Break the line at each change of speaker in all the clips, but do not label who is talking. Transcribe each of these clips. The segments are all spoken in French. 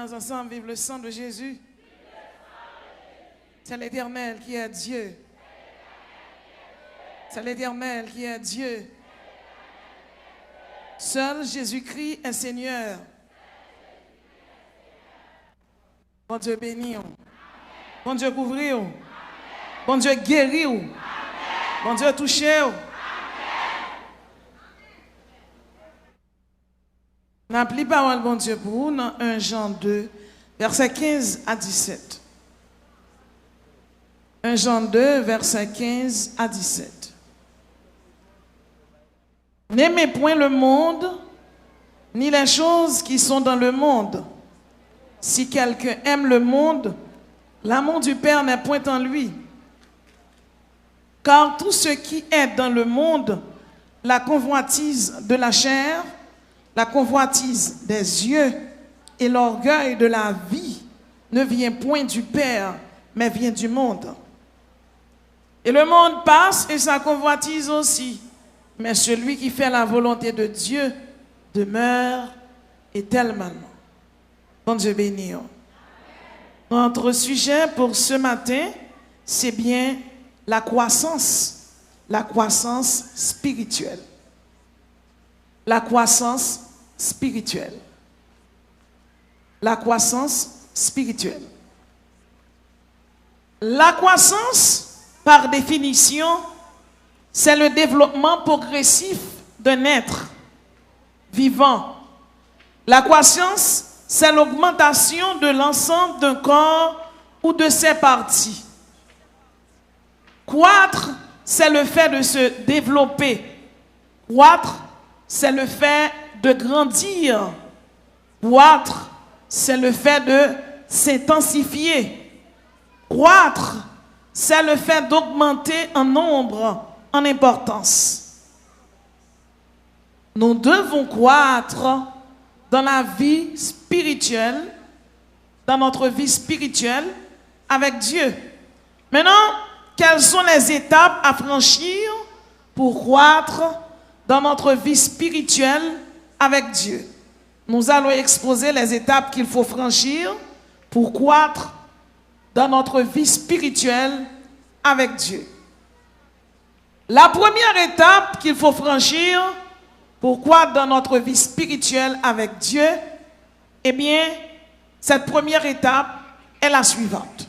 Prions ensemble, vive le sang de Jésus. C'est l'Éternel qui est Dieu. C'est l'Éternel qui est Dieu. Seul Jésus-Christ est Seigneur. Bon Dieu béni. Bon Dieu couvri. Bon Dieu guéri. Bon Dieu touché. On a appelé parole bon Dieu pour vous dans 1 Jean 2, versets 15 à 17. 1 Jean 2, versets 15 à 17. N'aimez point le monde, ni les choses qui sont dans le monde. Si quelqu'un aime le monde, l'amour du Père n'est point en lui. Car tout ce qui est dans le monde, la convoitise de la chair, la convoitise des yeux et l'orgueil de la vie ne vient point du Père, mais vient du monde. Et le monde passe et sa convoitise aussi. Mais celui qui fait la volonté de Dieu demeure éternellement. Bon Dieu béni. Notre sujet pour ce matin, c'est bien la croissance spirituelle. La croissance spirituelle. La croissance spirituelle. La croissance, par définition, c'est le développement progressif d'un être vivant. La croissance, c'est l'augmentation de l'ensemble d'un corps ou de ses parties. Croître, c'est le fait de se développer. Croître, c'est le fait de grandir. Croître, c'est le fait de s'intensifier. Croître, c'est le fait d'augmenter en nombre, en importance. Nous devons croître dans la vie spirituelle, dans notre vie spirituelle avec Dieu. Maintenant, quelles sont les étapes à franchir pour croître dans notre vie spirituelle avec Dieu? Nous allons exposer les étapes qu'il faut franchir pour croître dans notre vie spirituelle avec Dieu. La première étape qu'il faut franchir pour croître dans notre vie spirituelle avec Dieu, eh bien, cette première étape est la suivante.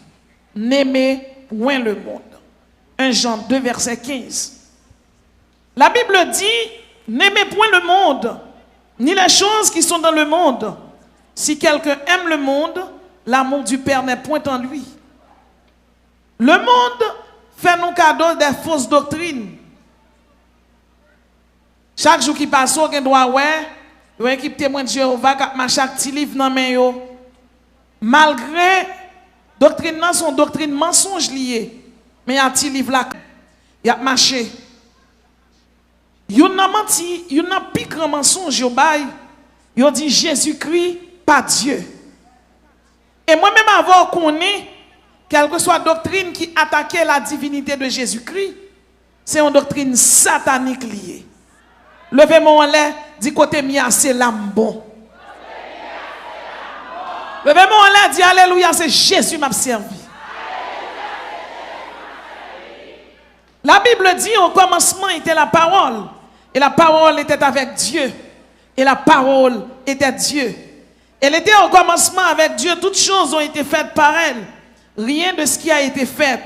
N'aimez point le monde. 1 Jean 2, verset 15. La Bible dit, n'aimez point le monde, ni les choses qui sont dans le monde. Si quelqu'un aime le monde, l'amour du Père n'est point en lui. Le monde fait nous cadeau des fausses doctrines. Chaque jour qui passe, on doit une équipe témoin de Jéhovah qui a chaque petit livre dans main yo. Malgré doctrine nan son doctrine mensonge lié, mais il y a un petit livre là, il y a marché. Yon n'a menti, yon n'a plus grand mensonge yo bay. Yo dit Jésus-Christ pas Dieu. Et moi-même avant qu'on ait quelle que soit doctrine qui attaquait la divinité de Jésus-Christ, c'est une doctrine satanique liée. Levez-moi en l'air, dit côté mia c'est l'âme bon. Levez-moi en l'air, dit alléluia, c'est Jésus m'a servi. La Bible dit au commencement était la parole. Et la parole était avec Dieu. Et la parole était Dieu. Elle était au commencement avec Dieu. Toutes choses ont été faites par elle. Rien de ce qui a été fait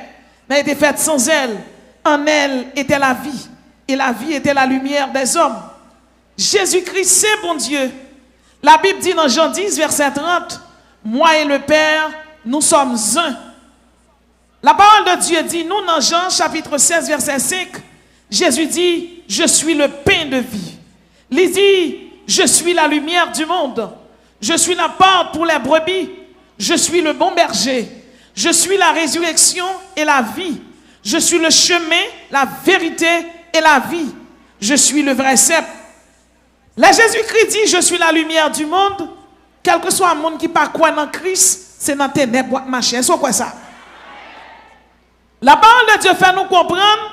n'a été fait sans elle. En elle était la vie. Et la vie était la lumière des hommes. Jésus-Christ, c'est bon Dieu. La Bible dit dans Jean 10, verset 30, moi et le Père, nous sommes un. La parole de Dieu dit, nous dans Jean chapitre 16, verset 5, Jésus dit, je suis le pain de vie. Il dit, je suis la lumière du monde. Je suis la porte pour les brebis. Je suis le bon berger. Je suis la résurrection et la vie. Je suis le chemin, la vérité et la vie. Je suis le vrai cep. Là, Jésus-Christ dit, je suis la lumière du monde. Quel que soit le monde qui pas quoi dans Christ, c'est dans tes ténèbres, machin. C'est quoi ça? La parole de Dieu fait nous comprendre,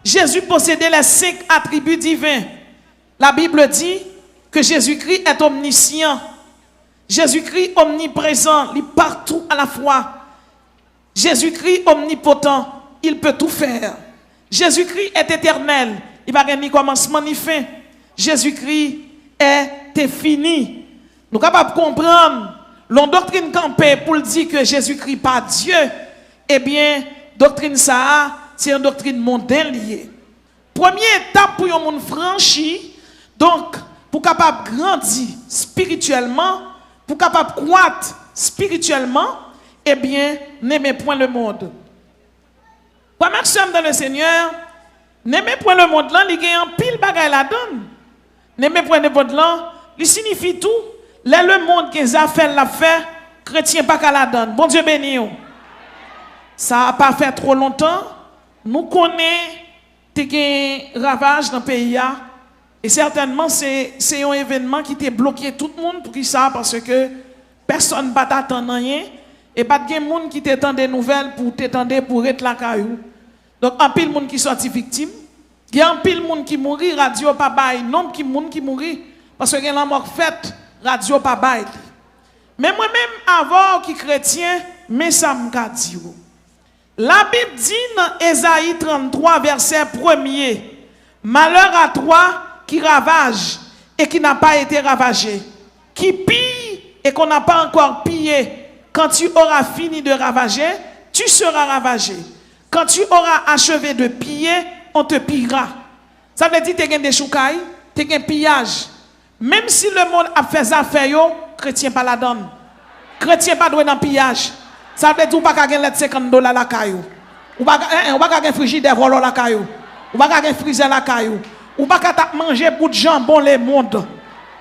Jésus possédait les 5 attributs divins. La Bible dit que Jésus-Christ est omniscient. Jésus-Christ omniprésent, il est partout à la fois. Jésus-Christ omnipotent, il peut tout faire. Jésus-Christ est éternel, il va ni commencement ni fin. Jésus-Christ est infini. Nous sommes capables de comprendre l'on doctrine campée pour dire que Jésus-Christ pas Dieu. Eh bien, doctrine ça, c'est une doctrine mondaine liée. Première étape pour un monde franchi, donc pour capable grandir spirituellement, pour capable croître spirituellement, eh bien, n'aimez point le monde. Pour maximum dans le Seigneur, n'aimez point le monde là, il y a un pile bagaille la donne. N'aimez point le monde là, il signifie tout. Là le monde qui a fait la fait, chrétien pas qu'à la donne. Bon Dieu béni. Ça n'a pas fait trop longtemps. Nous connaissons des ravages dans le pays. Et certainement, c'est un événement qui t'a bloqué tout le monde pour qui ça, parce que personne ne va t'attendre rien. Et pas de monde qui t'attend des nouvelles pour t'attendre pour être la caillou. Donc, un pile monde qui sorti victime. Il y a un pile monde qui mourit, radio pas bail. Nombre qui monde qui mourit. Parce que la mort faite, radio pas bail. Mais moi-même, avant qui chrétien, mais ça m'a dit. La Bible dit dans Ésaïe 33, verset 1er, malheur à toi qui ravage et qui n'a pas été ravagé, qui pille et qu'on n'a pas encore pillé. Quand tu auras fini de ravager, tu seras ravagé. Quand tu auras achevé de piller, on te pillera. Ça veut dire que tu as des choucailles, tu as un pillage. Même si le monde a fait ça, chrétien pas la donne. Chrétien pas doué dans pillage. Ça veut dire que tu n'as pas gagner $50 la caillou. Ou pas gagner frigidaire volant la caillou. Ou pas gagner freezer la caillou. Ou pas manger bout de jambon le monde.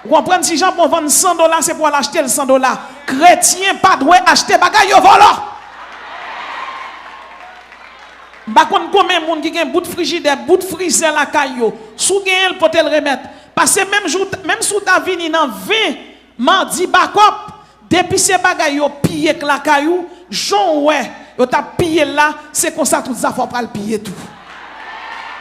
Vous comprenez, si jambon vend $100, c'est pour l'acheter le $100. Chrétien pas doué acheter bagaille volant. Par contre, combien de monde qui a un bout de frigidaire, bout de freezer la caillou, sous gagne pour te le remettre. Parce que même sous ta vie dans 20 mardi bakop, depuis ces bagailles yo pillé que la caillou, Jean ouais, yo t'a pillé là, c'est comme ça tout ça faut pas le piller tout.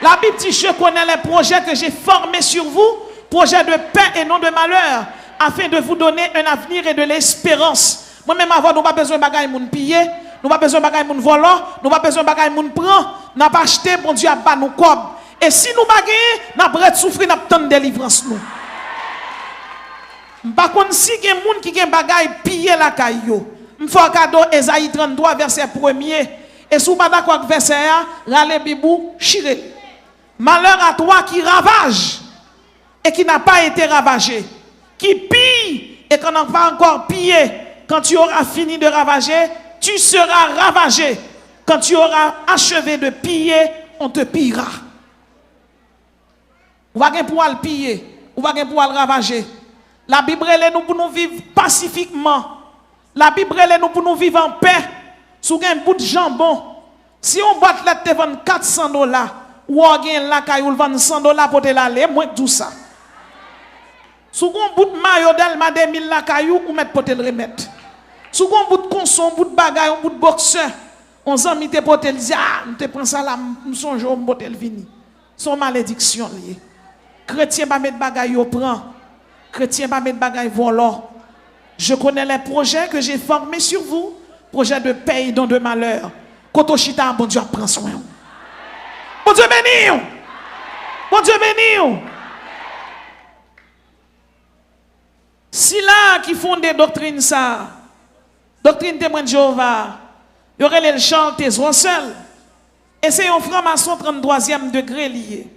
La Bible dit je connais les projets que j'ai formés sur vous, projets de paix et non de malheur, afin de vous donner un avenir et de l'espérance. Moi-même avant nous pas besoin de bagaille moun piller, nous pas besoin de bagaille moun volant, nous pas besoin de bagaille moun prend, n'a pas acheté bon Dieu a bas nous cob. Et si nous bagaille, n'a pas souffrir, n'a pas de délivrance nous. Par contre, si il y a des gens qui ont bagaille piller la caillou, il faut un cadeau Ésaïe 33, verset 1er. Et si vous pas d'accord avec verset 1, râlez bibou, chiré. Malheur à toi qui ravage et qui n'a pas été ravagé, qui pille et qu'on n'a pas encore pillé. Quand tu auras fini de ravager, tu seras ravagé. Quand tu auras achevé de piller, on te pillera. Ou va pas pouvoir le piller, ou va pas pouvoir le ravager. La Bible est nous pour nous vivre pacifiquement. La Bible est nous pour nous vivre en paix. Sous un bout de jambon, si on boîte là te vend $400, ou on gagne la caille ou vend $100 pour te l'aller, moins que tout ça. Sous un bout de maillot d'Alma 2000 la caillou ou mettre pour te le remettre. Sous un bout de conson, un bout de bagaille, un bout de boxeur, on s'en mis pour te dire ah, on te prend ça là, on songe on pour te le vini. Son malédiction lié. Chrétien pas mettre bagaille au prend. Chrétien pas mettre bagaille volant. Je connais les projets que j'ai formés sur vous, projets de paix et non de malheur. Kotoshita, bon Dieu prend soin. Bon Dieu béni. Bon Dieu béni. Si là qui font des doctrines ça, doctrine témoin de Jéhovah, il y aurait le chant tes seul. Et c'est un franc-maçon 33e degré lié.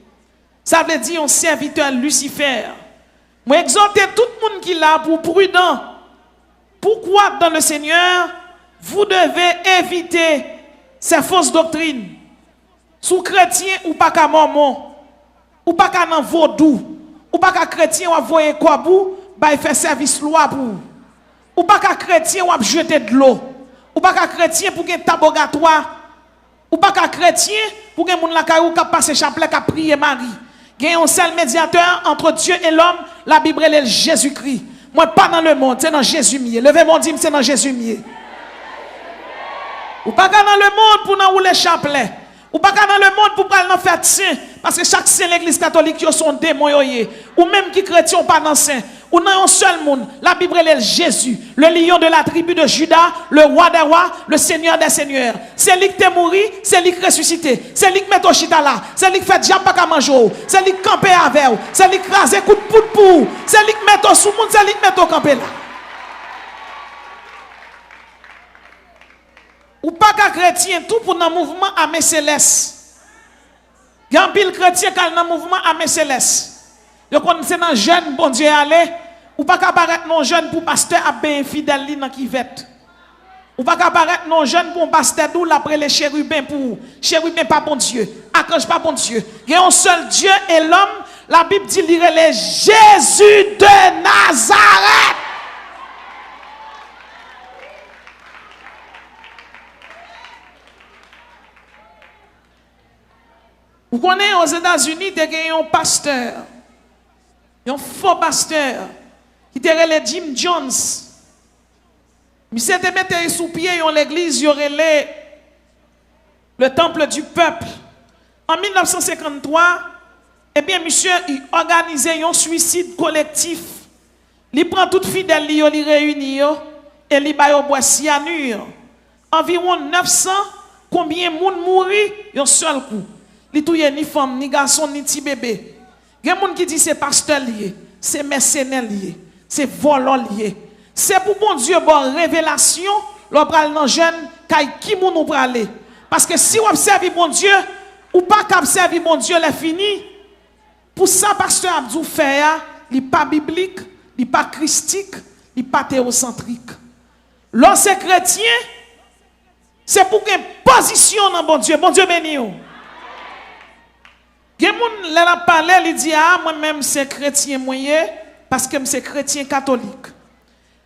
Ça veut dire un serviteur Lucifer. Moi exhorte tout le monde qui l'a pour prudent. Pourquoi dans le Seigneur, vous devez éviter ces fausses doctrines. Sous chrétien ou pas qu'à mormon, ou pas qu'à nan vaudou, ou pas qu'à chrétien ou à voyer quoi pour, bah il fait service loi pour. Ou pas qu'à chrétien ou à jeter de l'eau. Ou pas qu'à chrétien pour qu'il tabogatoire. Ou pas qu'à chrétien pour qu'il moun la caillou qui passe chapelet qui prier Marie. Il y a un seul médiateur entre Dieu et l'homme, la Bible est Jésus-Christ. Moi pas dans le monde, c'est dans Jésus mieux. Levez mon dîme, c'est dans Jésus mieux. Ou pas dans le monde pour nous rouler chapelet. Ou pas dans le monde pour parler dans fête saint parce que chaque saint l'église catholique yo son démon yo. Ou même qui chrétien pas dans saint. ou dans un seul monde. La Bible est Jésus, le lion de la tribu de Juda, le roi des rois, le seigneur des seigneurs. C'est lui qui est mort, c'est lui qui est ressuscité, c'est lui qui met au chita là, c'est lui qui fait diable pas manger, c'est lui qui campe avec, c'est lui qui rase coup de poudre pour, c'est lui qui met au sous monde, c'est lui qui met au camper là. Ou pas qu'un chrétien tout pour un mouvement à mes célestes. Il y a un pile chrétien qui a un mouvement à mes célestes. Vous connaissez dans jeune bon Dieu aller, ou pas qu'apparaître non jeune pour pasteur à bien fidèle dans qui vête. Ou pas qu'apparaître non jeune pour pasteur d'où après les chérubins pour chérubins pas bon Dieu, archange pas bon Dieu. Il y a un seul Dieu et l'homme, la Bible dit lire les Jésus de Nazareth. Vous connaissez aux États-Unis, il y a un pasteur, un faux pasteur, qui était Jim Jones. Il s'était mis sous pied dans l'église, il y aurait le temple du peuple. En 1953, eh bien, monsieur, il organisait un suicide collectif. Il prend toute fidèle, il réunit, et il va au bois cyanure. Environ 900, combien de monde mourit d'un seul coup. Li touye ni femme, ni garçon, ni petit bébé. Il y a des gens qui disent c'est pasteur lié, c'est mercenaire lié, c'est volant lié. C'est pour bon Dieu, bonne révélation, l'on pral dans jeune, qui moun ou pralé. Parce que si on observe bon Dieu, ou pas qu'observe bon Dieu, c'est fini. Pour ça, pasteur Abdou fait, il n'est pas biblique, il n'est pas christique, il n'est pas théocentrique. Lorsque c'est chrétien, c'est pour qu'il y ait une position dans bon Dieu béni. Quelqu'un l'a parlé, il dit ah moi-même c'est chrétien moyen parce que c'est chrétien catholique.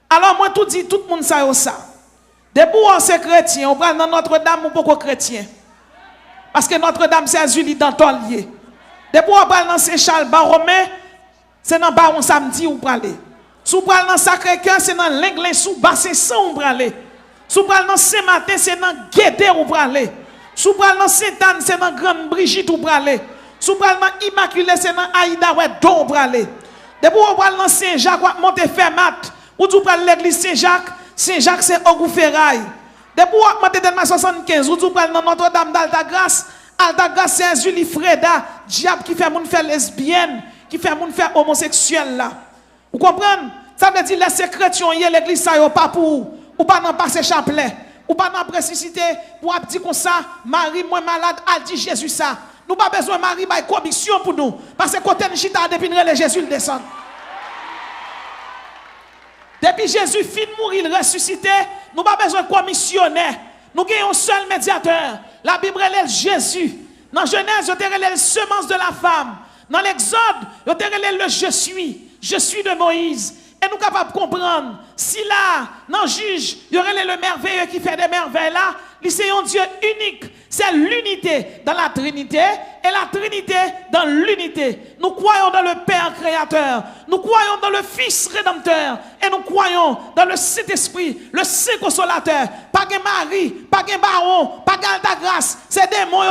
Alors moi tout dit tout le monde ça. Depuis on c'est chrétien, on prend dans Notre-Dame ou pas chrétien. Parce que Notre-Dame c'est Julie Danton lié. Depuis on prend dans Saint-Charles Baromé, c'est dans Baron samedi ou praler. Sous prend dans Sacré-Cœur, c'est dans l'Inglés sous Bassin Saint ou praler. Sous prend dans Saint-Martin, c'est dans Guédé ou praler. Sous prend dans Sainte-Anne, c'est dans Grande Brigitte ou praler. Sous pral dans Immaculée, c'est dans Aïda ouais don bralé. Depuis on pral dans Saint-Jacques monter Fermat, ou tu pral l'église Saint-Jacques c'est Ogou-Ferraille. Depuis on monter dans 75, ou tu pral dans Notre-Dame d'Altagrace, Altagrace c'est Julie Freda, diable qui fait moun faire lesbienne, qui fait moun faire homosexuel là. Vous comprenez? Ça veut dire les chrétiens y l'église ça yo pas pour ou pas dans passer chapelet, ou pas dans précipité pour dire comme ça, Marie moi malade, a dit Jésus ça. Nous n'avons pas besoin de Marie, mais commission pour nous. Parce que quand on chita, depuis que Jésus descend. Depuis Jésus fin de mourir, il ressuscité, nous n'avons pas besoin de commissionnaire. Nous avons un seul médiateur. La Bible est Jésus. Dans Genèse, il y a la semence de la femme. Dans l'Exode, il y a le je suis de Moïse. Et nous sommes capables de comprendre. Si là, dans le juge, il y aurait le merveilleux qui fait des merveilles là, c'est un Dieu unique. C'est l'unité dans la Trinité et la Trinité dans l'unité. Nous croyons dans le Père créateur. Nous croyons dans le Fils rédempteur. Et nous croyons dans le Saint-Esprit, le Saint consolateur. Pas de Marie, pas de Baron, pas de grâce. C'est démon,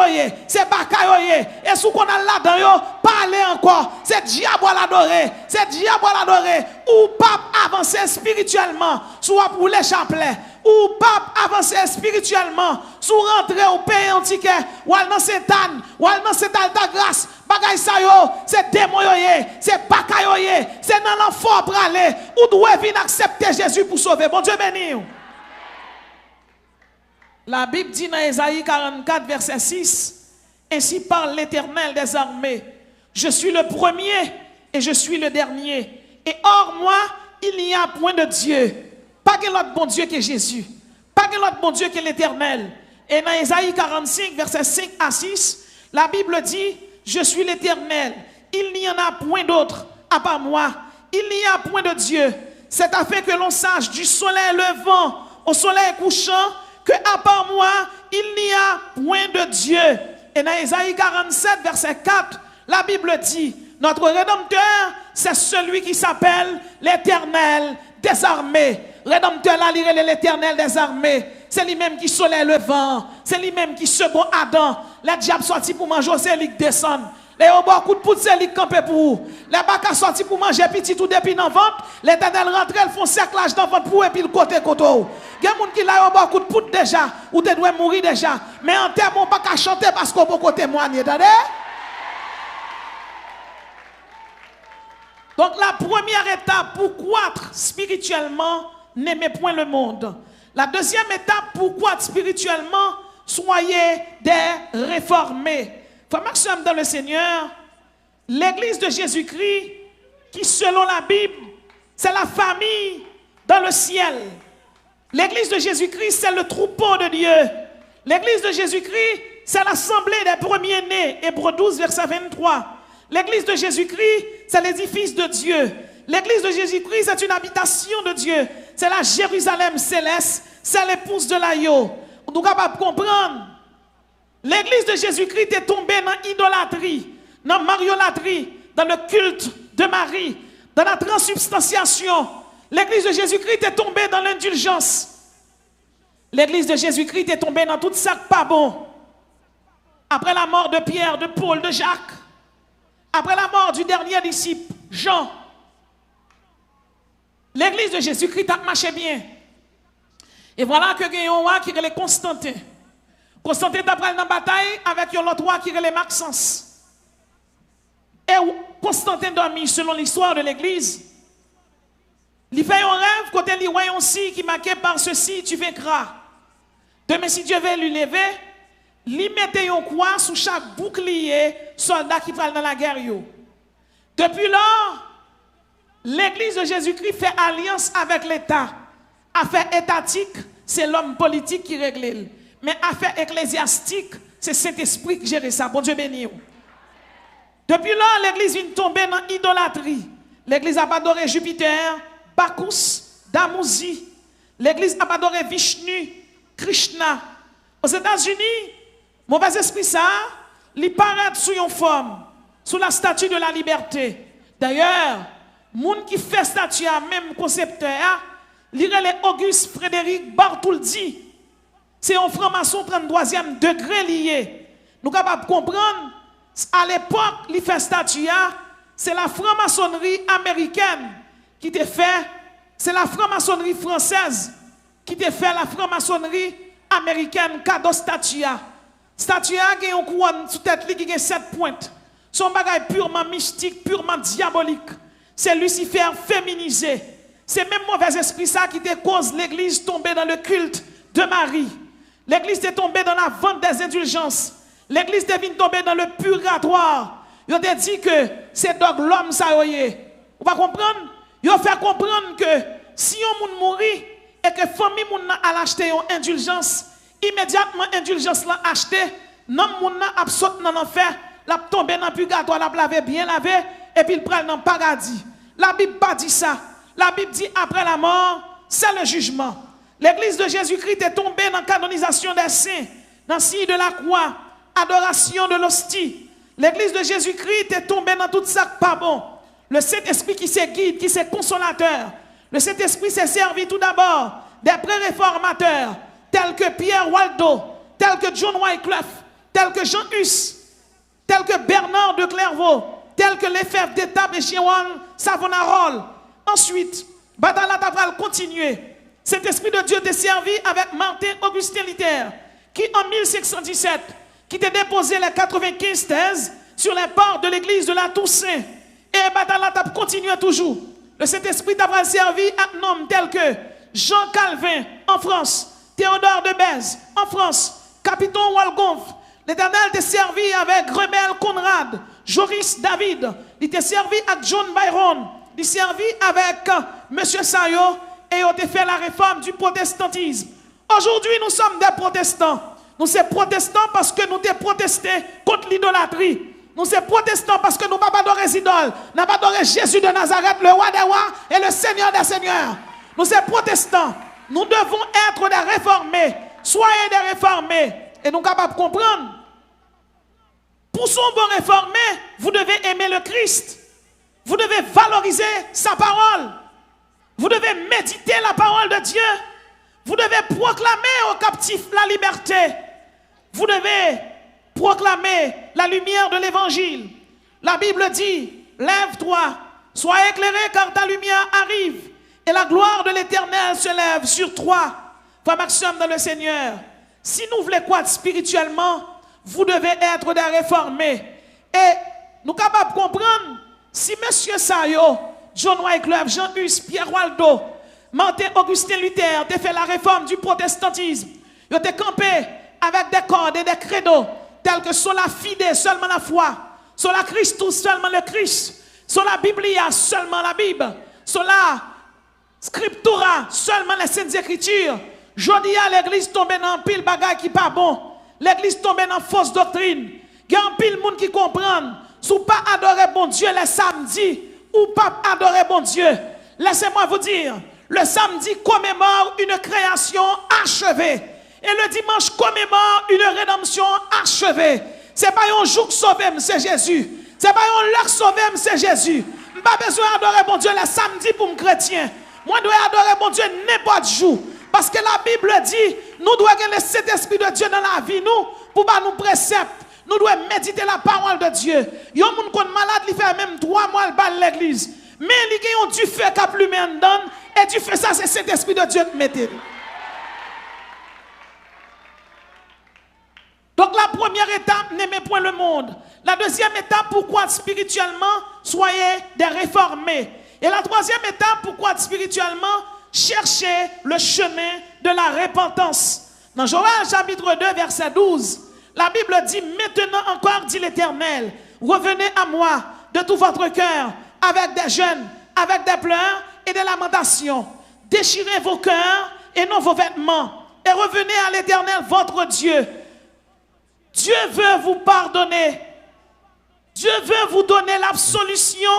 c'est bakayoye. Et ce qu'on a là-dedans, parlez encore. C'est diable à l'adorer. C'est diable à l'adorer. Ou pas avancer spirituellement, soit pour les chapelets. Ou pas avancer spirituellement, sous rentrer au pays en ticket, ou al dans Sainte-Anne, ou al dans cette alta grâce, bagay sa yo, c'est démon yoye, c'est baka yoye, c'est dans l'enfant pour aller, ou doit venir accepter Jésus pour sauver. Bon Dieu béni. La Bible dit dans Ésaïe 44, verset 6, ainsi parle l'Éternel des armées, je suis le premier et je suis le dernier, et hors moi, il n'y a point de Dieu. Pas que l'autre bon Dieu que Jésus. Pas que l'autre bon Dieu que l'Éternel. Et dans Ésaïe 45, versets 5 à 6, la Bible dit, je suis l'Éternel. Il n'y en a point d'autre à part moi. Il n'y a point de Dieu. C'est afin que l'on sache du soleil levant au soleil couchant que à part moi, il n'y a point de Dieu. Et dans Ésaïe 47, verset 4, la Bible dit, notre Rédempteur, c'est celui qui s'appelle l'Éternel des armées. Rédempteur là, l'Éternel des armées. C'est lui-même qui soleil le vent. C'est lui-même qui second Adam. Le diable sorti pour manger, c'est lui qui descend. Les au bois coup de poudre, c'est lui camper pour vous. Les bacs à sortir pour manger petit tout depuis dans ventre. Les ténèbres rentrent, elles font cerclage dans ventre pour et puis le côté côté. Il y a des gens qui là au bois coup de poudre déjà, ou tu dois mourir déjà. Mais en termes, on ne peut pas chanter parce qu'on peut témoigner. Attendez? Donc la première étape pour croître spirituellement, n'aimez point le monde. La deuxième étape pour croître spirituellement, soyez des réformés. Frères et sœurs dans le Seigneur, l'église de Jésus-Christ, qui selon la Bible, c'est la famille dans le ciel. L'église de Jésus-Christ, c'est le troupeau de Dieu. L'église de Jésus-Christ, c'est l'assemblée des premiers-nés. Hébreux 12, verset 23. L'église de Jésus-Christ, c'est l'édifice de Dieu. L'église de Jésus-Christ, c'est une habitation de Dieu. C'est la Jérusalem céleste, c'est l'épouse de l'agneau. Nous sommes capables de comprendre. L'église de Jésus-Christ est tombée dans l'idolâtrie, dans la mariolatrie, dans le culte de Marie, dans la transsubstantiation. L'église de Jésus-Christ est tombée dans l'indulgence. L'église de Jésus-Christ est tombée dans tout ça pas bon. Après la mort de Pierre, de Paul, de Jacques, après la mort du dernier disciple, Jean, l'église de Jésus-Christ a marché bien. Et voilà que il y a un roi qui est Constantin. Constantin a pris dans la bataille avec un autre roi qui est Maxence. Et Constantin dormi selon l'histoire de l'église. Il fait un rêve, côté il voit un signe qui marqué par ceci, tu vaincras. Demain, si Dieu veut lui lever, il mettait un croix sous chaque bouclier, soldat qui parle dans la guerre. Depuis lors, l'église de Jésus-Christ fait alliance avec l'État. Affaire étatique, c'est l'homme politique qui règle. Mais affaire ecclésiastique, c'est Saint-Esprit qui gère ça. Bon Dieu béni. Depuis lors, l'église vient tomber dans l'idolâtrie. L'église a adoré Jupiter, Bacchus, Damuzi. L'église a adoré Vishnu, Krishna. Aux États-Unis, mauvais esprit ça, il paraît sous une forme, sous la statue de la liberté. D'ailleurs, moun qui fait statue à même concepteur, lire les Auguste Frédéric Bartholdi. C'est un franc-maçon 33e degré lié. Nous sommes capables de comprendre, à l'époque, il fait statue, c'est la franc-maçonnerie américaine qui te fait, c'est la franc-maçonnerie française qui te fait la franc-maçonnerie américaine cadeau statue. Statue qui a une couronne sous tête qui a 7 pointes. Son bagage purement mystique, purement diabolique. C'est Lucifer féminisé. C'est même mauvais esprit ça qui te cause l'église tomber dans le culte de Marie. L'église est tombée dans la vente des indulgences. L'église est tombée dans le purgatoire. Il a dit que c'est donc l'homme ça y est. Vous va comprendre? Il a fait comprendre que si on moun mourit et que famille moun a acheté une indulgence, immédiatement indulgence l'a acheté, non moun a absot dans l'enfer, l'a tombé dans le purgatoire, l'a lavé bien lavé et puis il prend dans le paradis. La Bible pas dit ça. La Bible dit après la mort, c'est le jugement. L'église de Jésus-Christ est tombée dans la canonisation des saints, dans le signe de la croix, adoration de l'hostie. L'église de Jésus-Christ est tombée dans tout ça pas bon. Le Saint-Esprit qui se guide, qui se consolateur. Le Saint-Esprit s'est servi tout d'abord des pré-réformateurs, tels que Pierre Waldo, tels que John Wycliffe, tels que Jean Hus, tels que Bernard de Clairvaux, tels que Lefebvre d'Étaples et Chiwan Savonarole. Ensuite, Bataille va continuer. Cet esprit de Dieu t'est servi avec Martin Augustin Luther, qui en 1517, qui t'a déposé les 95 thèses sur les portes de l'église de la Toussaint. Et Bataille va continuer toujours. Le Saint-Esprit t'a servi à un homme tel que Jean Calvin en France, Théodore de Bèze en France, Capiton Walgonf. L'Éternel t'a servi avec Rebelle Conrad, Joris David. Il t'a servi avec John Byron. Il t'a servi avec M. Sayo. Et on a fait la réforme du protestantisme. Aujourd'hui, nous sommes des protestants. Nous sommes protestants parce que nous avons protesté contre l'idolâtrie. Nous sommes protestants parce que nous n'avons pas adoré les idoles. Nous n'avons pas adoré Jésus de Nazareth, le roi des rois et le Seigneur des seigneurs. Nous sommes protestants. Nous devons être des réformés. Soyez des réformés. Et nous sommes capables de comprendre. Pour son bon réformé, vous devez aimer le Christ. Vous devez valoriser sa parole. Vous devez méditer la parole de Dieu. Vous devez proclamer aux captifs la liberté. Vous devez proclamer la lumière de l'évangile. La Bible dit, lève-toi, sois éclairé car ta lumière arrive et la gloire de l'Éternel se lève sur toi. Frère Maxime dans le Seigneur, si nous voulons croître spirituellement, vous devez être des réformés. Et nous sommes capables de comprendre, si M. Sayo, John Wycliffe, Jean-Hus, Pierre Waldo, Martin Augustin Luther, ont fait la réforme du protestantisme, ils ont campé avec des cordes et des credos, tels que sola fide, seulement la foi, sola Christus, seulement le Christ, sola Biblia, seulement la Bible, sola Scriptura, seulement les Saintes Écritures. Jodi à l'église tombe dans pile bagay qui pas bon. L'église tombe dans fausse doctrine. Il y a un pile monde qui comprend. Si vous pas adorer bon Dieu le samedi, ou pas adorer bon Dieu. Laissez-moi vous dire, le samedi commémore une création achevée. Et le dimanche commémore une rédemption achevée. C'est pas un jour sauvé, c'est Jésus. C'est pas un lac sauvé, c'est Jésus. Je pas besoin d'adorer bon Dieu le samedi pour me chrétien. Moi, je dois adorer mon Dieu n'importe jour. Parce que la Bible dit, nous devons gagner cet esprit de Dieu dans la vie, nous, pour nous préceptes. Nous devons méditer la parole de Dieu. Il y a des gens qui sont malades, ils font même 3 mois à l'église. Mais ils ont du feu qui a plus donne. Et du feu, ça, c'est cet esprit de Dieu qui mettez. Donc la première étape, n'aimez point le monde. La deuxième étape, pourquoi spirituellement, soyez des réformés. Et la troisième étape, pourquoi spirituellement, cherchez le chemin de la repentance. Dans Joël chapitre 2, verset 12, la Bible dit, maintenant encore, dit l'Éternel, revenez à moi de tout votre cœur, avec des jeûnes, avec des pleurs et des lamentations. Déchirez vos cœurs et non vos vêtements, et revenez à l'Éternel, votre Dieu. Dieu veut vous pardonner. Dieu veut vous donner l'absolution.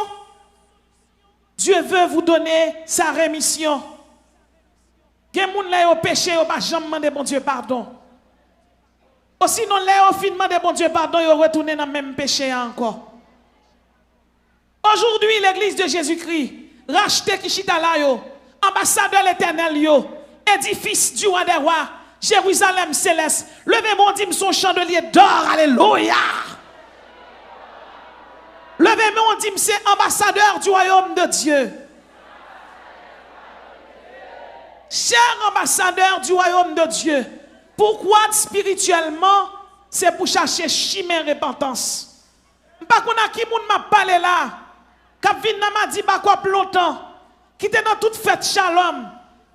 Dieu veut vous donner sa rémission. Gen moun lè au péché, au pas jamais demander bon Dieu pardon. Aussi non lè au fin demander bon Dieu pardon, yo retourner dans le même péché encore. Aujourd'hui, l'église de Jésus-Christ, racheté qui chita là yo, ambassadeur l'Éternel yo, édifice du roi des rois, Jérusalem céleste. Levez mon dîme son chandelier d'or, alléluia. Levez mon dîme, c'est ambassadeur du royaume de Dieu. Cher ambassadeur du royaume de Dieu, pourquoi spirituellement, c'est pour chercher chimère repentance. Pas qu'on a qui moun m'a parlé là, k'ap vin nan m'a dit pas quoi longtemps, qui était dans toute fête shalom,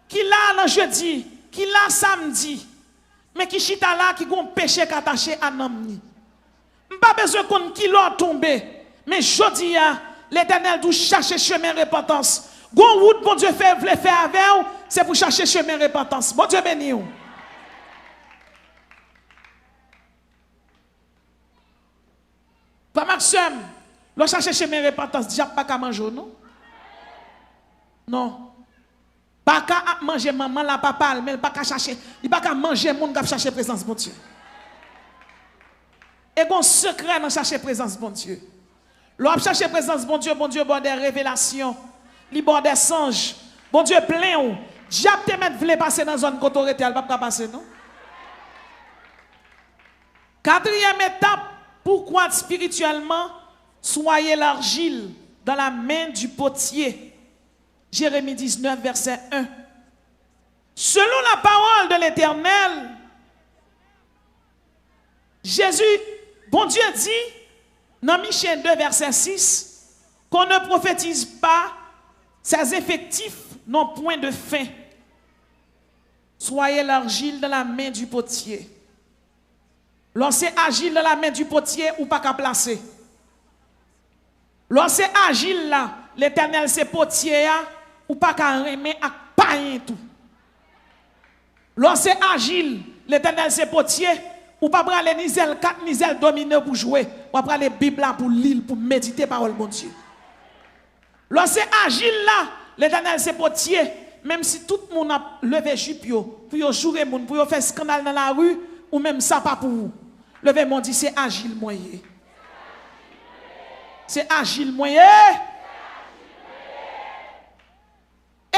qui là dans jeudi, qui là samedi, mais qui chita là qui gon péché attaché à namni. Pas besoin qu'on qui l'a tombé. Mais jodi l'Éternel doit chercher chemin repentance. Gon route bon Dieu fait vle faire avec vous, c'est pour chercher chemin repentance. Bon Dieu béni vous. Pas Maxime, le chercher chemin repentance déjà pas qu'à manger non? Non. Pas qu'à manger maman la papa, mais pas qu'à chercher, il pas qu'à manger monde qui chercher présence bon Dieu. Et bon secret dans chercher présence bon Dieu. L'on cherche présence, bon Dieu, bon des révélations, bon des songes, bon Dieu plein ou. Diable te met vle passer dans zone autorité, elle va pas passer non. Quatrième étape, pourquoi spirituellement soyez l'argile dans la main du potier. Jérémie 19 verset 1. Selon la parole de l'Éternel, Jésus, bon Dieu dit dans Michée 2, verset 6, qu'on ne prophétise pas, ses effectifs n'ont point de fin. Soyez l'argile dans la main du potier. Lorsque agile dans la main du potier, ou pas qu'à placer. Lorsque agile là, l'Éternel c'est potier, ou pas qu'à remettre à pain tout. Lorsque agile, l'Éternel c'est potier, ou pas prendre les niselles, 4 niselles dominées pour jouer, ou prendre les Bibles là pour lire, pour méditer parole de mon Dieu. Lorsque agile là, l'Éternel c'est potier, même si tout le monde a levé jupe pour jouer moun, pour faire scandale dans la rue, ou même ça pas pour vous. Levé mon dit c'est agile moyen. C'est agile moyen.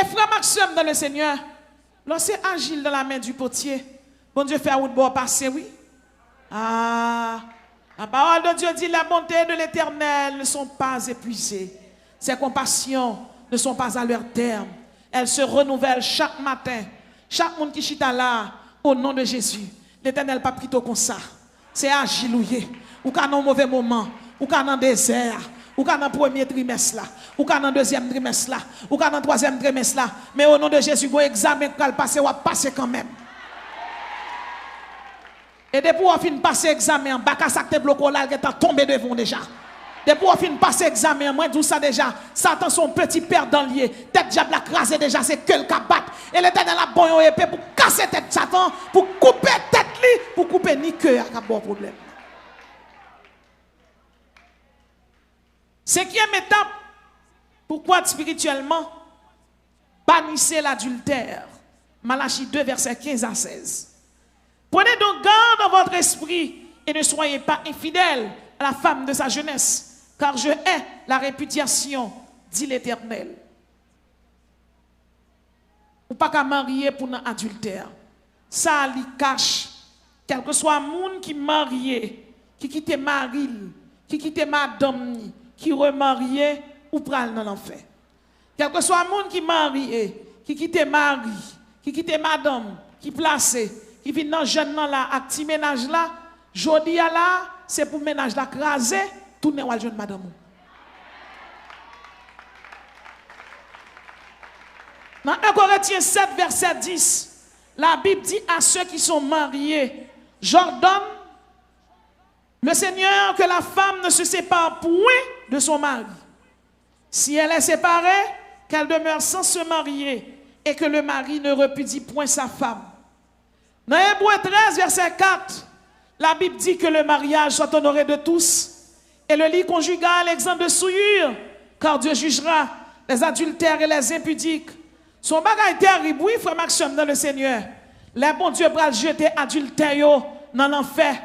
Et frère Maxime dans le Seigneur, lorsque agile dans la main du potier, bon Dieu fait un bout passer, oui. Ah, La parole de Dieu dit, la bonté de l'Éternel ne sont pas épuisées. Ses compassions ne sont pas à leur terme. Elles se renouvellent chaque matin. Chaque monde qui chita là, au nom de Jésus. L'Éternel pas plutôt comme ça. C'est agilouillé. Ou quand dans un mauvais moment, ou quand dans le désert, ou quand dans le premier trimestre là, ou quand dans le deuxième trimestre là, ou quand dans le troisième trimestre là. Mais au nom de Jésus, vous examen quand passer, ou passer quand même. Et depuis qu'on fin passer examen, baka ça te bloqué là, qui est tombé devant déjà. Depuis qu'on fin passer examen, moi tout ça déjà, Satan son petit père dans le lieu, tête diable la crasé déjà, c'est que le cabat. Et l'Éternel a bon épée pour casser tête Satan, pour couper tête li, pour couper ni cœur à bon problème. Cinquième étape, pourquoi spirituellement, bannissez l'adultère. Malachie 2, versets 15 à 16. Prenez donc garde dans votre esprit et ne soyez pas infidèles à la femme de sa jeunesse, car je hais la répudiation, dit l'Éternel. Ou pas qu'à marier pour un adultère. Ça lui cache, quel que soit le monde qui marié, qui quitte mari, qui quitte madame, qui remarié ou pral dans l'enfer. Quel que soit le monde qui marié, qui quitte mari, qui quitte madame, qui placé, qui vient dans jeune là, à petit ménage là, jodi là, c'est pour ménage là craser, tourner ou jeune madame. Dans 1 Corinthiens 7, verset 10, la Bible dit à ceux qui sont mariés, j'ordonne le Seigneur que la femme ne se sépare point de son mari. Si elle est séparée, qu'elle demeure sans se marier et que le mari ne repudie point sa femme. Dans Hébreux 13, verset 4, la Bible dit que le mariage soit honoré de tous et le lit conjugal exempt de souillure, car Dieu jugera les adultères et les impudiques. Son bagage terrible, oui, frère Maxime, dans le Seigneur. Les bons Dieu bral jeter adultère dans l'enfer.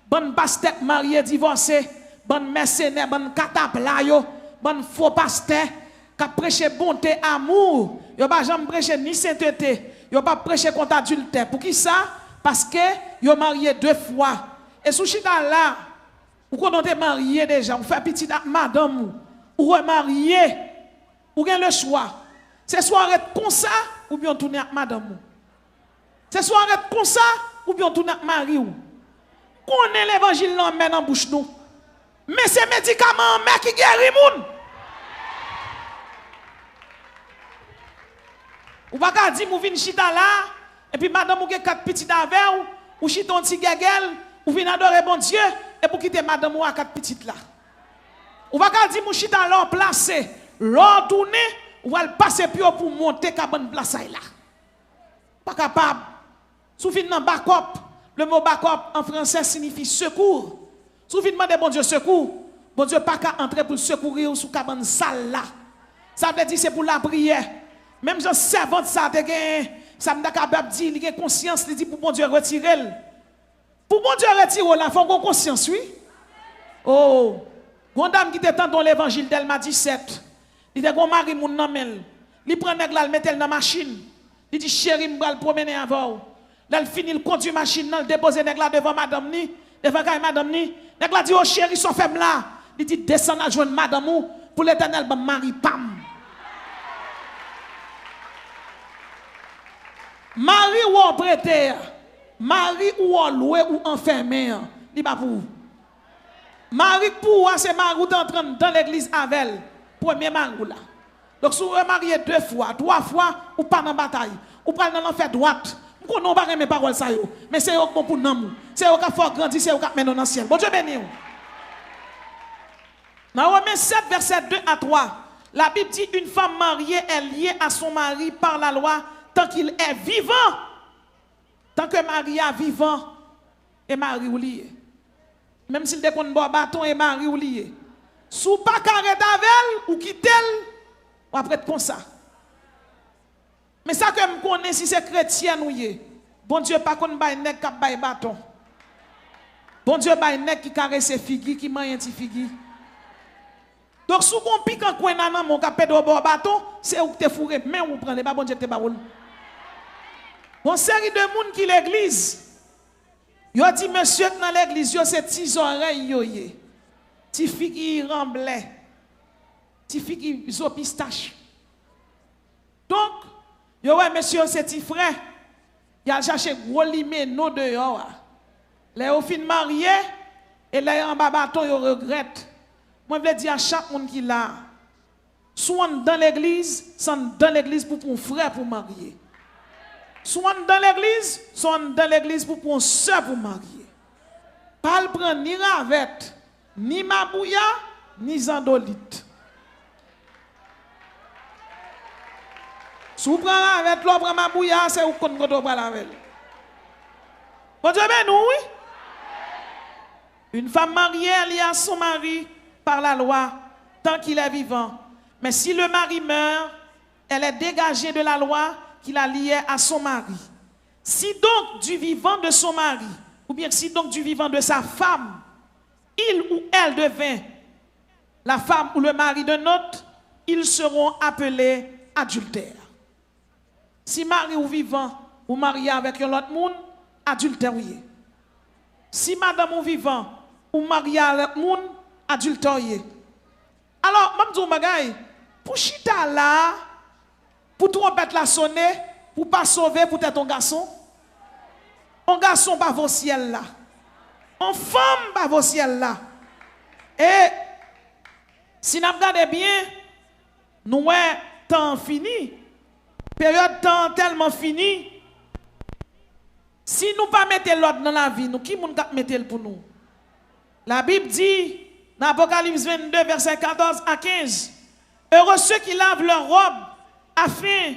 Bonne pasteur marié divorcé, bonne mercenaire, bonne catapla, bonne faux pasteur, qui prêche bonté, amour. Yo pas jamais prêcher ni sainteté. Yo pas prêcher contre adultère. Pour qui ça? Parce que yo marié 2 fois. Et sous chita là, ou quand on est marié déjà, on fait petit à madame ou remarié, ou bien le choix. C'est soit être comme ça, ou bien tourner avec madame. C'est soit être comme ça, ou bien tourner avec mari. Qu'on est l'évangile là, mais dans bouche nous. Mais c'est médicament, mais qui guérit moun. Ou pas qu'à dire, ou vin chita là, et puis madame ou gen 4 petits avec ou chita un petit gagel, ou vin adorer bon Dieu, et pour quitter madame ou à 4 petites là. Ou pas qu'à dire, ou chita là, placé, l'on tourner, ou elle passe pour monter qu'à bonne place là. Pas capable. Sous fin dans backup, le mot backup en français signifie secours. Sous fin de bon Dieu secours, bon Dieu pas qu'à entrer pour secourir sous cabane salle là. Ça veut dire c'est pour la prière. Même si servante ça te gagne, ça me capable dire, il a conscience, il dit pour bon Dieu retirer. Pour bon Dieu retirer là, faut qu'on conscience oui. Oh, une dame qui était dans l'évangile d'Elma 17. Il dit qu'on mari mon namel. Il prend nèg là, il met dans la machine. Il dit chérie, me va le promener avant. Là il finit il conduit machine, il dépose nèg là devant madame ni, devant madame ni. Nèg là dit oh chérie, son femme là. Il dit descend à joindre madame ou pour l'Éternel ben mari pam. Mari ou en prêteur, mari ou en loué ou enfermé, il pas pour. Mari pour c'est mari ou d'entrer dans l'église avec elle, premier mari là. Donc si vous mariez 2 fois, 3 fois, ou pas dans bataille, ou pas dans l'enfer droite. Vous n'avez pas mes paroles ça yo, mais c'est eux bon pour nous. C'est eux qui font grandir, c'est eux qui mènent dans le ciel. Bon Dieu béni. Dans Romains 7 verset 2 à 3, la Bible dit une femme mariée est liée à son mari par la loi tant qu'il est vivant. Tant que mari est vivant, et mari ou lié. Même s'il déconne bon bâton et mari ou lié. Sous pas carré d'avelle ou quitter, ou après comme ça. Mais ça que je connais si c'est chrétien ou yé. Bon Dieu pas qu'on bail nèg qui bail bâton. Bon Dieu bail nèg qui caresse figi qui mange ti figi. Donc sous qu'on pique en coin nan mon capé de bâton, c'est où te fourré mais ou prend les pas bon Dieu te baoul. Bon série de monde qui l'église. Yo dit monsieur dans l'église, yo c'est 10 oreilles yo yé. Ti fille qui remblait. Ti fille qui zo pistache. Donc, yo ouais monsieur c'est ti frère. Il a cherché gros limé no dehors. Les au fin marié et les en bas bâton yo regrette. Moi je veux dire à chaque monde qui là, soit dans l'église, soit dans l'église pour un frère pour marier. Soit dans l'église, soit dans l'église pour un soeur pour marier. Pas le prendre ni ravette, ni mabouya, ni zandolite. Si vous prenez ravette, l'autre prend mabouya, c'est où qu'on doit parler avec. Bon Dieu, ben nous, oui. Une femme mariée, elle est à son mari par la loi, tant qu'il est vivant. Mais si le mari meurt, elle est dégagée de la loi qui la liait à son mari. Si donc du vivant de son mari, ou bien si donc du vivant de sa femme, il ou elle devint la femme ou le mari d'un autre, ils seront appelés adultères. Si mari ou vivant ou marié avec un autre monde, adultère. Si madame ou vivant ou marié avec un monde, adultère. Alors, je dis bagay, pour chita là, pour trompette la sonner, pour pas sauver peut-être un garçon. Un garçon pas vos ciel là. Une femme pas vos ciel là. Et si nous regardons bien, nous avons temps fini. Période temps tellement fini. Si nous pas mettons l'ordre dans la vie, nous qui moun k'ap mettre pour nous? La Bible dit dans Apocalypse 22 verset 14 à 15, heureux ceux qui lavent leurs robes afin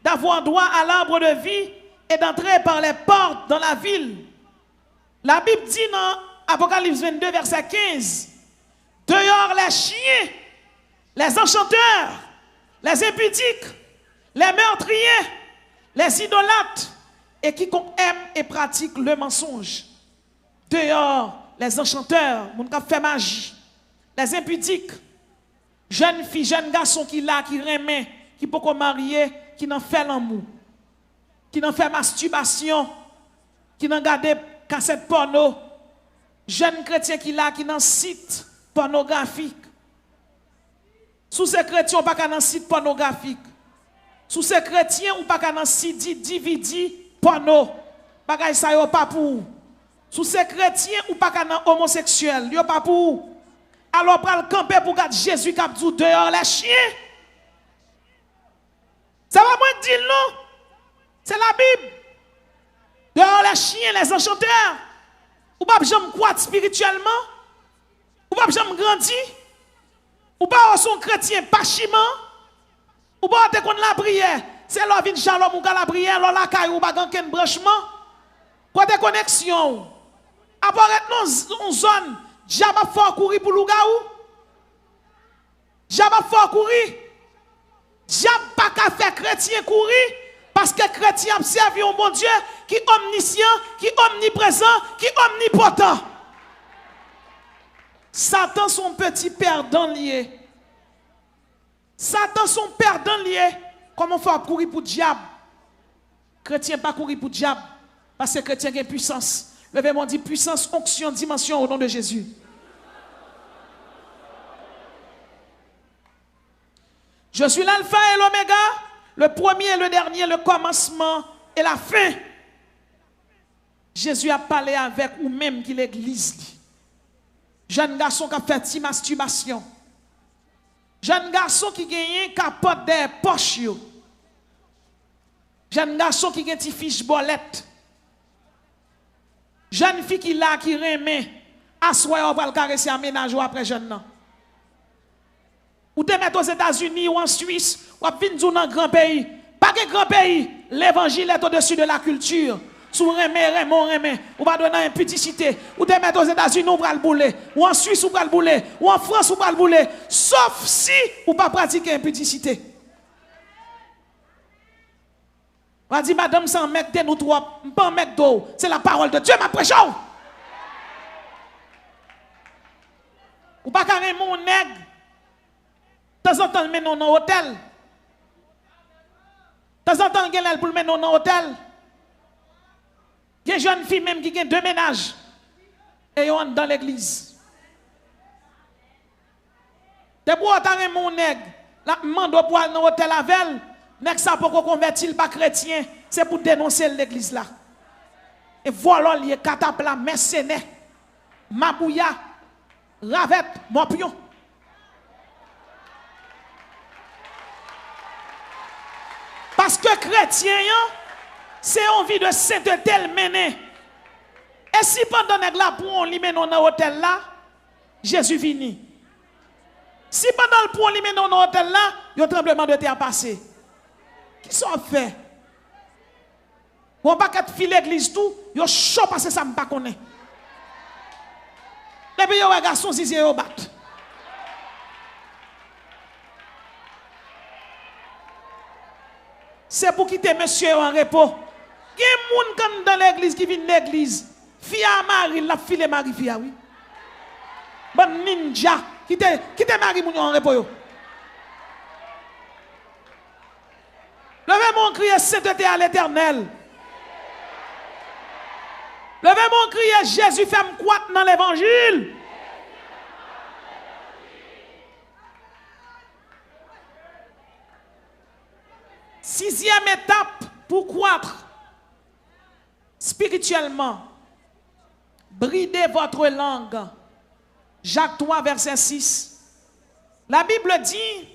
d'avoir droit à l'arbre de vie et d'entrer par les portes dans la ville. La Bible dit dans Apocalypse 22 verset 15, dehors les chiens, les enchanteurs, les impudiques, les meurtriers, les idolâtres et quiconque aime et pratique le mensonge. Dehors les enchanteurs, moun k'ap fait magie, les impudiques, jeunes filles, jeunes garçons qui là, qui remet, qui peut marier, qui n'en fait l'amour, qui n'en fait masturbation, qui n'en garde cassette porno, jeunes chrétiens qui là, qui n'en site pornographique. Sous ces chrétiens, on pas qu'à un site pornographique. Sous ces chrétiens, on pas qu'à un site DVD porno. Bagay ça yo pas pour. Sous ces chrétiens, ou pas qu'à un homosexuel, yo pas pour. Alors pral camper pour garder Jésus qui a dit dehors les chiens. Ça va moi dire non. C'est la Bible. Dehors les chiens, les enchanteurs. Ou pas jamais croître spirituellement. Ou pas jamais grandir. Ou pas son chrétien pas chiment. Ou pas te connait la prière. C'est là vinn shalom ou la prière, là la caille ou pas ganken branchement. Quoi de connexion. Apparaît non zone, j'aba fort courir pour lougaou. J'aba fort courir. J'ab pas qu'à faire chrétien courir parce que chrétien observe un bon Dieu qui est omniscient, qui est omniprésent, qui est omnipotent. Satan son petit perdant lié. Satan son perdant lié. Comment faut courir pour diable? Chrétien pas courir pour diable parce que chrétien a puissance. Levez-moi dit puissance, onction, dimension au nom de Jésus. Je suis l'alpha et l'oméga, le premier et le dernier, le commencement et la fin. Jésus a parlé avec ou même qui l'église. Jeune garçon qui a fait masturbation. Jeune garçon qui gagne capote des poches. Jeune garçon qui gagne des fiches bolettes. Jeune fille qui là qui remet assoya ou va le caresser aménage ou après jeune nan. Ou te mettre aux États-Unis ou en Suisse ou à venir dans un grand pays. Pas que grand pays, l'évangile est au-dessus de la culture. Sous remé, ou va donner une impudicité. Ou te mettre aux États-Unis ou va le bouler, ou en Suisse ou va le bouler, ou en France ou va le bouler, sauf si ou pas pratiquer impudicité. On va dire, madame, c'est un mec de nous trois, pas un mec d'eau. C'est la parole de Dieu, ma prêche. Ou pas carrément un nègre. De temps en temps, il met dans un hôtel. De temps en temps, il pour le mettre dans un hôtel. Il y a des jeunes filles même qui ont 2 ménages. Et ils sont dans l'église. De pour autant, mon nègre, la demande pour aller dans l'hôtel avec, nègre ça pour qu'on convertir pas chrétien, c'est pour dénoncer l'église là. Et voilà, il y a catapla, mercenaire, mabouya, ravette, morpion. Parce que chrétien, c'est envie de sainteté le mener. Et si pendant que là pour on lui mène dans l'hôtel là, Jésus vini. Si pendant le pour on lui mène dans l'hôtel là, il y a un tremblement de terre passé. Qui sont fait? On pas qu'à filer l'église tout, il y a chaud parce que ça me pas connaît. Les pays les garçons zizi yo bat. C'est pour quitter monsieur en repos. Il y a des gens dans l'église qui viennent l'église. Fille à Marie, la fille Marie fille oui. Bon ninja, quitte Marie moun en repos yo. Levez mon cri sainteté à l'Éternel. Levez mon cri Jésus fait me croître dans l'évangile. Sixième étape pour croître spirituellement. Bridez votre langue. Jacques 3, verset 6. La Bible dit,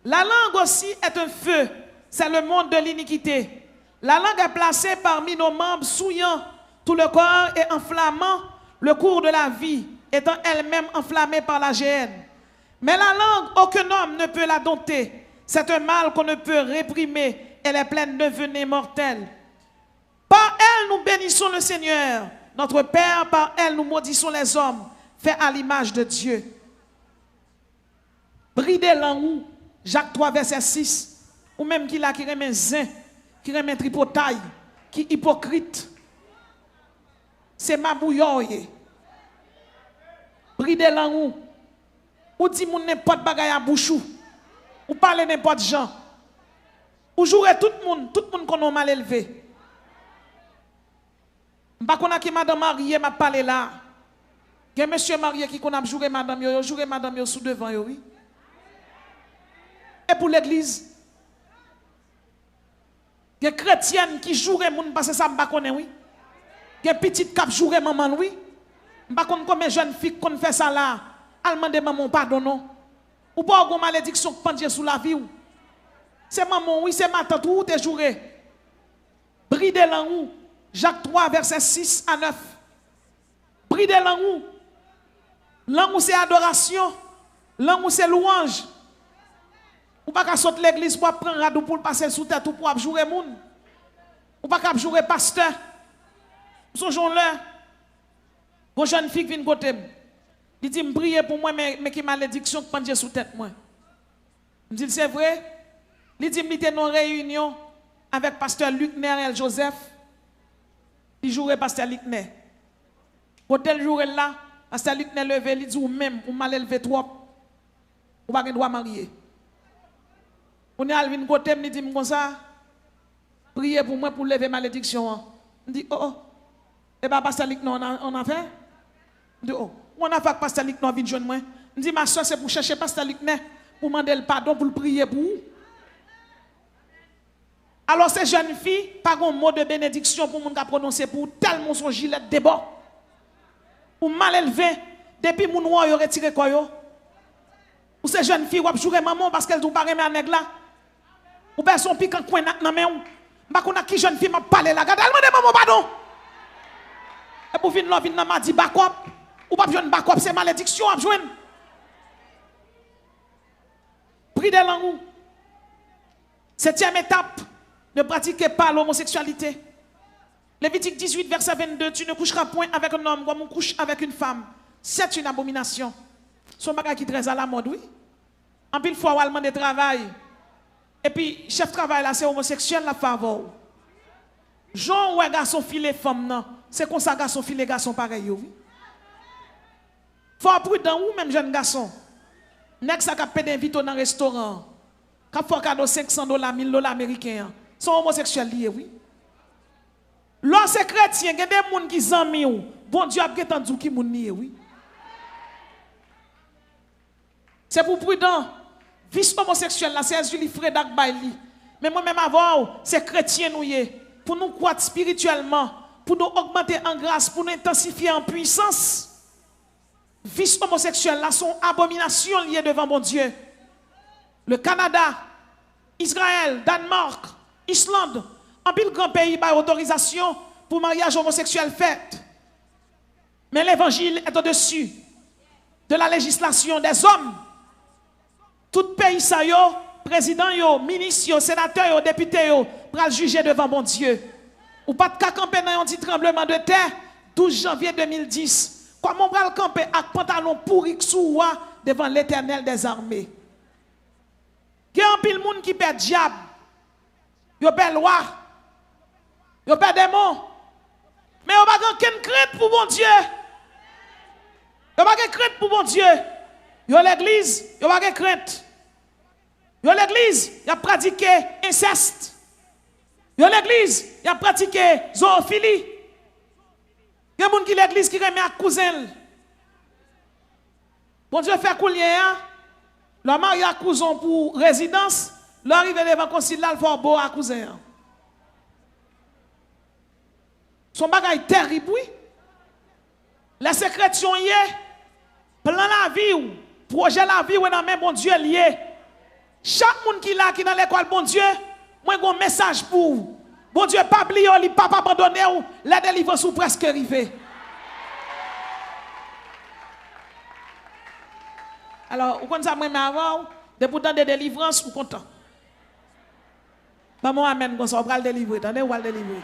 la langue aussi est un feu, c'est le monde de l'iniquité. La langue est placée parmi nos membres, souillant tout le corps et enflammant le cours de la vie, étant elle-même enflammée par la géhenne. Mais la langue, aucun homme ne peut la dompter. C'est un mal qu'on ne peut réprimer. Elle est pleine de venin mortel. Par elle, nous bénissons le Seigneur. Notre Père, par elle, nous maudissons les hommes, faits à l'image de Dieu. Bridez l'en Jacques 3, verset 6. Ou même qui remet zin, qui remet tripotaille, qui hypocrite. C'est ma bouilloye. Bridez l'en ou dit moun n'importe bagaille à bouchou. Ou parlez n'importe gens. Ou jouez tout le monde qu'on a mal élevé. M'pa connait qui madame mariée m'a parlé là. Que monsieur marié qui qu'on a joué madame yo sous devant yo oui. Et pour l'église. Que chrétienne qui jouerait moun parce que ça m'pa connait oui. Que petite cap jouerait maman oui. M'pa connait combien jeune fille qu'on fait ça là. Allemand de maman pardon non. Ou pas une malédiction qui pend sous la vie ou. C'est maman oui, c'est ma tante ou t'es joué. Bridez l'en ou. Jacques 3, verset 6 à 9. Bridez l'en ou. L'en ou c'est adoration. L'en ou c'est louange. Ou pas qu'à sauter l'église pour prendre radou pour passer sous tête ou pour jouer moun. Ou pas qu'à jouer pasteur. Songeons-le. Une jeune fille qui vient côté. Il dit, priez pour moi, mais qui malédiction qui pend sous tête moi. Je dis, c'est vrai. Il dit, il était dans une réunion avec pasteur Luc Nerel Joseph. Il jouait pasteur Luc Nerel. Pour tel jour là, pasteur Luc Nerel levé, il dit, ou même, ou mal élevé trop, ou pas droit marier. On est allé côté, il dit, comme ça, priez pour moi pour lever malédiction. Il dit, oh, et bien pasteur Luc, on a fait? Il dit, oh. On a fait pasteur Luc non vient joindre moi. Je dis ma soeur c'est pour chercher pasteur Luc pour demander le pardon pour le prier pour. Alors ces jeunes filles pas un mot de bénédiction pour moun ka prononcer pour tellement son gilet de bord. Ou mal élevé depuis moun noir yo retiré quoi yo. Ou ces jeunes filles ou jouer maman parce qu'elle dou pas remet nèg là. Ou ben son pic en coin nan men ou. M'pa connait qui jeune fille m'a parlé là. Gade elle demande maman pardon. Et pour venir là vinn m'a dit bakop. Ou pas besoin de backup, c'est malédiction à besoin. Pris de l'angou. Septième étape, ne pratiquez pas l'homosexualité. Lévitique 18, verset 22, tu ne coucheras point avec un homme comme on couche avec une femme. C'est une abomination. Son bagage qui est très à la mode, oui. En pile fois, on demande de travail. Et puis, chef de travail là, c'est homosexuel, la faveur. Jean ou un garçon filet femme, non. C'est comme ça, garçon filet garçon pareil, oui. Faut prudent ou même jeune garçon. Nek sa ka pède invito dans restaurant. Ka faut cadeau $500, $1000 américains. Sont homosexuels liés oui. Lorsque chrétien, il y a des gens qui sont amis, bon Dieu a entendu qui moun nié, oui. C'est pour prudent. Vice homosexuel, là, c'est Julie Fredak Bailey. Mais moi-même avant, c'est chrétien nous y pour nous croître spirituellement, pour nous augmenter en grâce, pour nous intensifier en puissance. Vice homosexuel, là, sont abominations liées devant mon Dieu. Le Canada, Israël, Danemark, Islande, en pile grand pays par autorisation pour mariage homosexuel fait. Mais l'évangile est au-dessus de la législation des hommes. Tout pays ça yo, président yo, ministre yo, sénateur yo, député yo, pral juger devant mon Dieu. Ou pas de cas camper dans un petit tremblement de terre 12 janvier 2010. Comment pral camper avec pantalon pourri sous devant l'Éternel des armées. Il y a un pile monde qui perd diable. Yo perd loi. Yo perd démon. Mais on va aucune crainte pour mon Dieu. Yo pas de crainte pour mon Dieu. Yo l'église, yo pas de crainte. Yo l'église, y a pratiqué inceste. Yo l'église, y a pratiqué zoophilie. Y a moun qui l'église qui remet à cousin. Bon Dieu fait couler hein. Le mari a cousin pour résidence, l'arrive devant concile là, il faut beau à cousin. Son bagage terrible oui. La sécrétion y est plan la vie ou projet la vie ou dans même bon Dieu lié. Chaque monde qui là qui dans l'école bon Dieu, moi j'ai un message pour vous. Bon Dieu pas oublier ou pas abandonner ou la délivrance ou presque arrivée. Alors, vous connaissez moi avant, depuis temps de délivrance, vous content. Maman amène comme ça, on va le délivrer, attendez, on va le délivrer.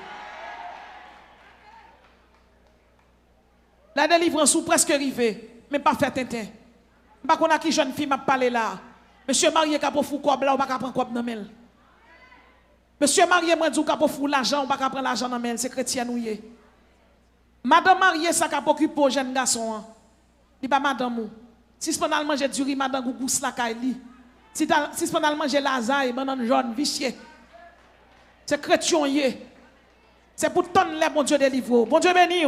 La délivrance ou presque arrivée, mais pas fait tintin. Pas qu'on a qui jeune fille m'a parlé là. Monsieur marié qui a pour fou cob là, on va pas prendre cob dans mel. Monsieur marié moi dit qui a pour fou l'argent, on va pas prendre l'argent dans mel, c'est chrétien nous y. Madame mariée ça qui a pour occuper jeune garçon. Il pas madame ou. Si pendant le manger du riz, madame gougou la kaili. Si pendant le manger lasagne, madame jaune, vicieux. C'est chrétien y. C'est pour ton les bon Dieu délivre. Bon Dieu béni.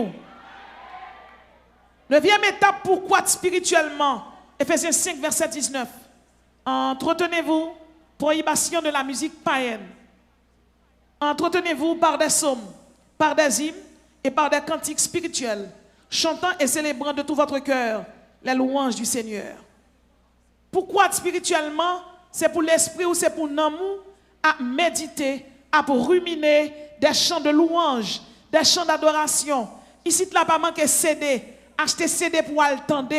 Neuvième étape pour croître spirituellement. Ephésiens 5, verset 19. Entretenez-vous, prohibition de la musique païenne. Entretenez-vous par des psaumes, par des hymnes et par des cantiques spirituels, chantant et célébrant de tout votre cœur les louanges du Seigneur. Pourquoi spirituellement? C'est pour l'esprit ou c'est pour l'amour à méditer, à ruminer des chants de louanges, des chants d'adoration. Ici, tu n'as pas manqué CD, acheter CD pour attendre.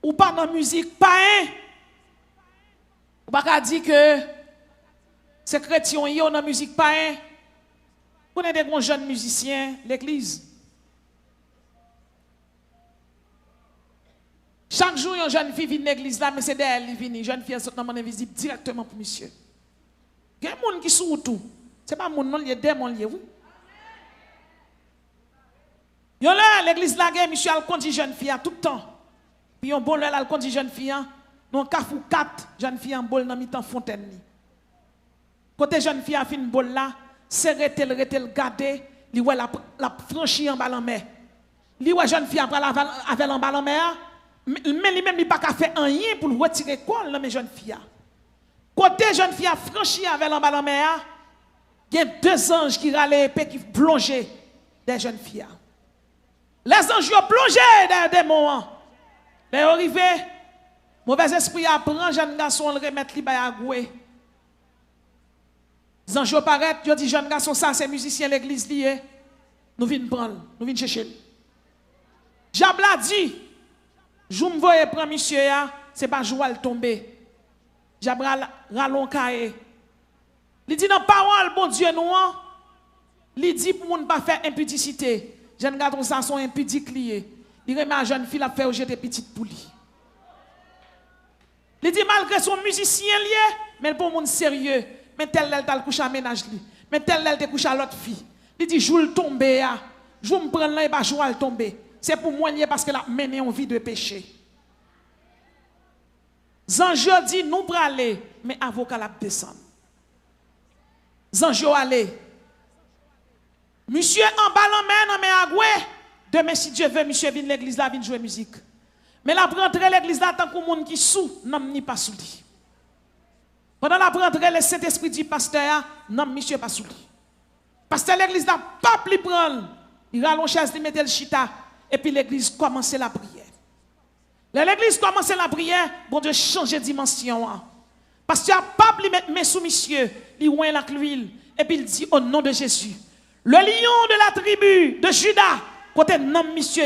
Ou pas dans la musique, pas un. Ou pas dire que c'est chrétien, il y a dans la musique, pas un. Vous avez des jeunes musiciens, l'église. Chaque jour, une jeune fille vient dans l'église là, mais c'est d'elle qui vient. Une jeune fille saute dans mon invisible directement pour monsieur. Il y a des gens qui sont tout. Ce n'est pas mon nom, il y a des démons liés. Yo là, l'église là, monsieur a conduit jeune fille tout le temps. Puis on bon là, il conduit jeune fille. Non, kafou 4 jeune fille en bol dans mi-temps fontaine. Côté jeune fille a fin bol là, c'est retel garder, li ouais la franchi en bas en mer. Li ouais jeune fille après avec en bas en mer. Mais lui-même, il n'a pas fait rien pour retirer quoi dans mes jeunes filles. Côté jeune fille a franchi avec l'en bas de mer, il y a 2 anges qui râlaient épée qui plongeaient des jeunes filles. Les anges ont plongé dans des démons. Les arrivés, mauvais esprit apprend jeune garçon le remettre li à goué. Les anges paraissent, ils disent jeune garçon ça c'est musicien l'église lié. Nous venons prendre, nous venons chercher. Diable a dit je me vois prendre monsieur ya, c'est pas jouer le tomber. Jabral ralon kaé. Il dit dans parole bon Dieu nous, il dit pour ne pas faire impudicité. Jeune garçon ça sont impudiques liés. Il remet à jeune fille à faire jeter petite poulie. Il dit malgré son musicien lié, mais pour monde sérieux, mais tel elle t'a couché à ménage li. Mais tel elle te couche à l'autre fille. Il dit joue le tomber ya. Je me prendre là et pas jouer le tomber. C'est pour moi lié parce qu'elle a mené une vie de péché. Zanjo dit nous pour aller, mais avocat la descend. Zanjo aller. Monsieur en ballon main, mais à goué. Demain, si Dieu veut, monsieur vient l'église là, vient jouer musique. Mais la rentrer l'église là, tant que monde qui sous, non, ni pas sous lui. Pendant la rentrer, le Saint-Esprit dit, pasteur, non, monsieur pas sous lui. Pasteur, l'église là, pas plus prendre. Il rallonge chaise, il mettait le chita. Et puis l'église commence la prière. L'église commence la prière, bon Dieu change de dimension. Parce qu'il n'y a pas de mettre mes sous monsieur, il oint la l'huile, et puis il dit au nom de Jésus, le lion de la tribu de Juda, côté nom monsieur